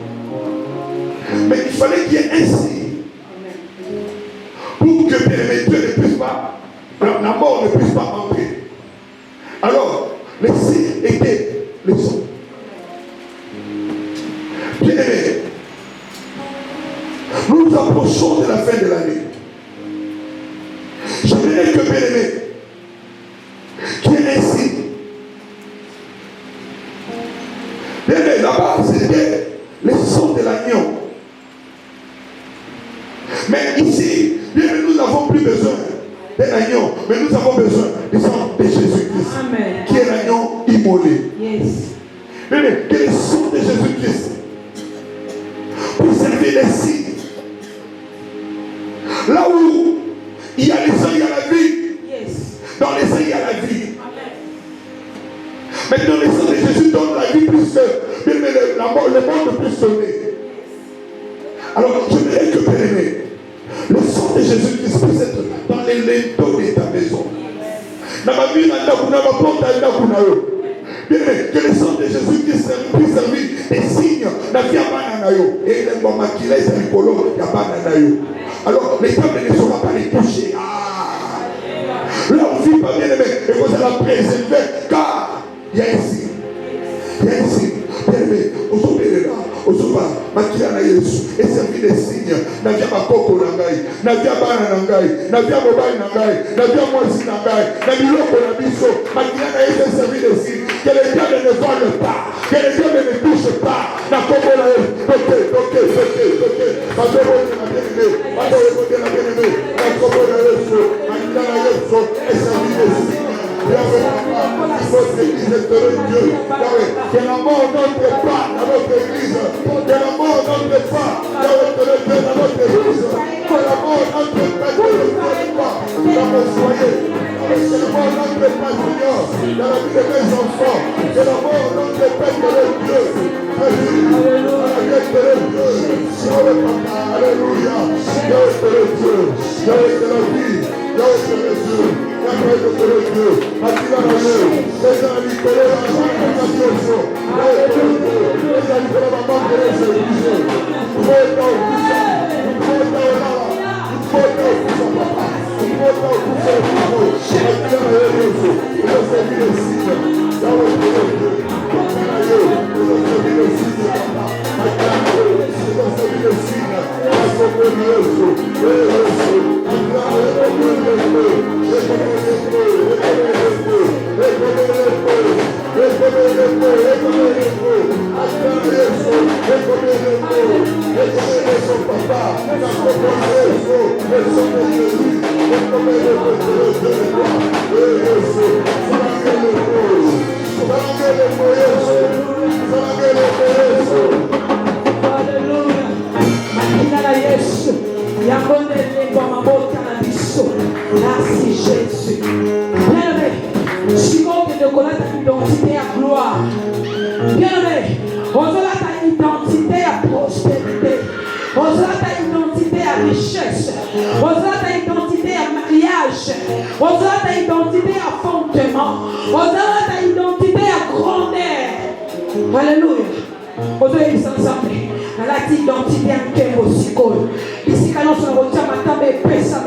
[SPEAKER 2] Mais il fallait qu'il y ait un signe pour que Dieu ne puisse pas, la mort ne puisse pas entrer. Alors, les signes étaient les sons. Bien-aimés, nous nous approchons de la fin de l'année. J'aimerais que, bien-aimés, qu'il y ait un signe. Bien-aimés, là-bas, c'était les sons de l'agneau. Mais ici, bien-aimés, nous n'avons plus besoin d'un agneau, mais nous avons besoin du sang de Jésus-Christ.
[SPEAKER 3] Amen.
[SPEAKER 2] Qui est l'agneau immolé.
[SPEAKER 3] Yes.
[SPEAKER 2] Bien-aimés, que le sang de Jésus-Christ pour servir les signes. Là où il y a les sangs, il y a la vie.
[SPEAKER 3] Yes.
[SPEAKER 2] Dans les sangs, il y a la vie. Mais dans les sangs de Jésus donne la vie plus que le monde peut sonner. Alors, je voudrais que, bien aimé, le sang de Jésus-Christ puisse être dans les linteaux de ta maison. Dans ma vie, que le sang de Jésus-Christ puisse servir des signes. Et le moment qu'il est rigolo, il y a pas d'anaïo. Alors, les tables ne seront pas les toucher. Là, on ne vit pas bien aimé. Et vous allez la préserver. Car il y a un signe. Il y a un signe. Bien aimé, aujourd'hui, là, aujourd'hui, Makila na Yesu, et servir des signes. Navia Makoko Nangai, Navia Bana Nangai, Navia Mobile Nangai, Navia Moisi Nangai, Navia Loko Nabiso, Makila na Yesu, servir des signes. Que les diables ne volent pas, que les diables ne touchent pas. Na Koko na Yesu, toquez. Madoro na bien-aimé, Madoro na bien-aimé, na Koko na Yesu, Makila na Yesu, et servir des signes. Yahweh, papa, votre église est heureux Dieu. Yahweh, que la mort n'entre pas dans notre église. Que la mort n'entre pas dans notre église. Que la mort n'entre pas dans mon foyer. Que la mort n'entre pas, Seigneur, dans la vie de mes enfants. Que la mort n'entre pas dans le Dieu. Alléluia. Yahweh, c'est le Dieu. Yahweh, c'est la vie. Yahweh, c'est le Dieu. Yahweh, c'est le Dieu. Atila na Dieu. Les amis, que les enfants de la nation. Yahweh, c'est le Dieu. Les amis, que la maman de les églises. Nous pouvons au puissant. Nous pouvons au là. Nous pouvons au puissant, papa. Nous pouvons au puissant, Atila na Dieu. Nous avons servi les signes. Yahweh, c'est le Dieu. Atila na Dieu. Nous avons servi les signes, papa. Atila na Dieu. Nous avons servi les signes.
[SPEAKER 3] Yesu, yabonele kwa mabota na biso. Merci Jésus. Bien-aimé, je compte de connaître l'identité à gloire. Bien-aimé, on a ta identité à prospérité. On a ta identité à richesse. On a ta identité à mariage. On a ta identité à fondement. On a ta identité à grandeur. Alléluia. On doit être ensemble. La identité en quel mot. Ici, quand on se retient, ma table est pesa.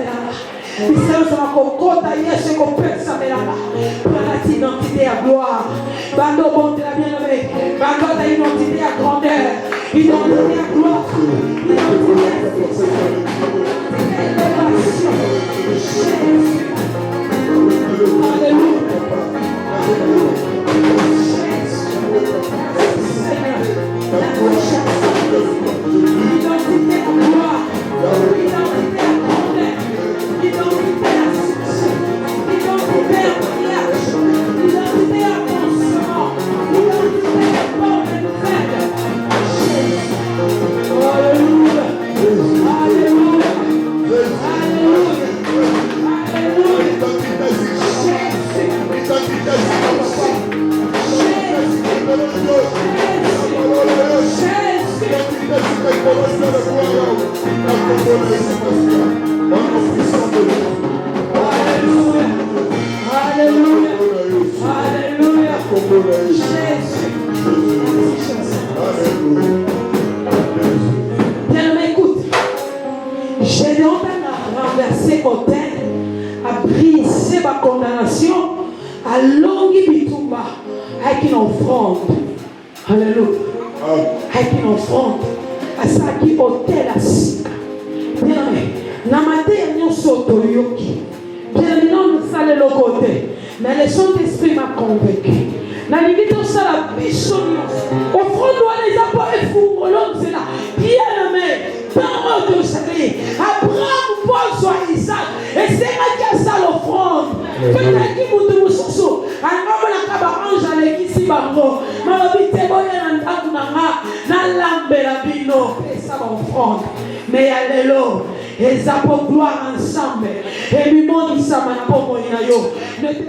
[SPEAKER 3] Biselo sama kokota Yesu ko pesa melanga. Prends ta identité à gloire. Bando bon de la bien-aimée. Bando ta identité à grandeur. Identité à gloire. Identité à élévation. Alléluia. Seigneur, la recherche. Identité à gloire. Identité à grandeur. Identité à succès. Identité à mariage. Identité à avancement. Identité à bonne nouvelle. Alléluia. Alléluia. Alléluia. Bien, mais écoute, Gédéon a renversé Othel, a brisé ma condamnation, a longi bitumba avec une offrande. Alléluia. Avec une offrande. À ça qui Othel a sika. Bien, mais la matière n'y saute yoki. Bien, mais non, nous allons le côté. Mais le Saint-Esprit m'a convaincu. Na limite ça la bichonne. Offrande doit les apporter pour l'homme c'est là. Bien-aimé, parole de Jésus. Abraham Paul soit Isaac. Et c'est là qu'il y a ça l'offrande. Peut-être que vous devez vous soucier. Alors la cabarange à l'église bango. Ma habite boya nanda kunanga. Na lambe la bino. Et ça l'offrande. Mais alléluia. Et ça pour gloire ensemble. Et lui montre ça ma pour moi. Ne te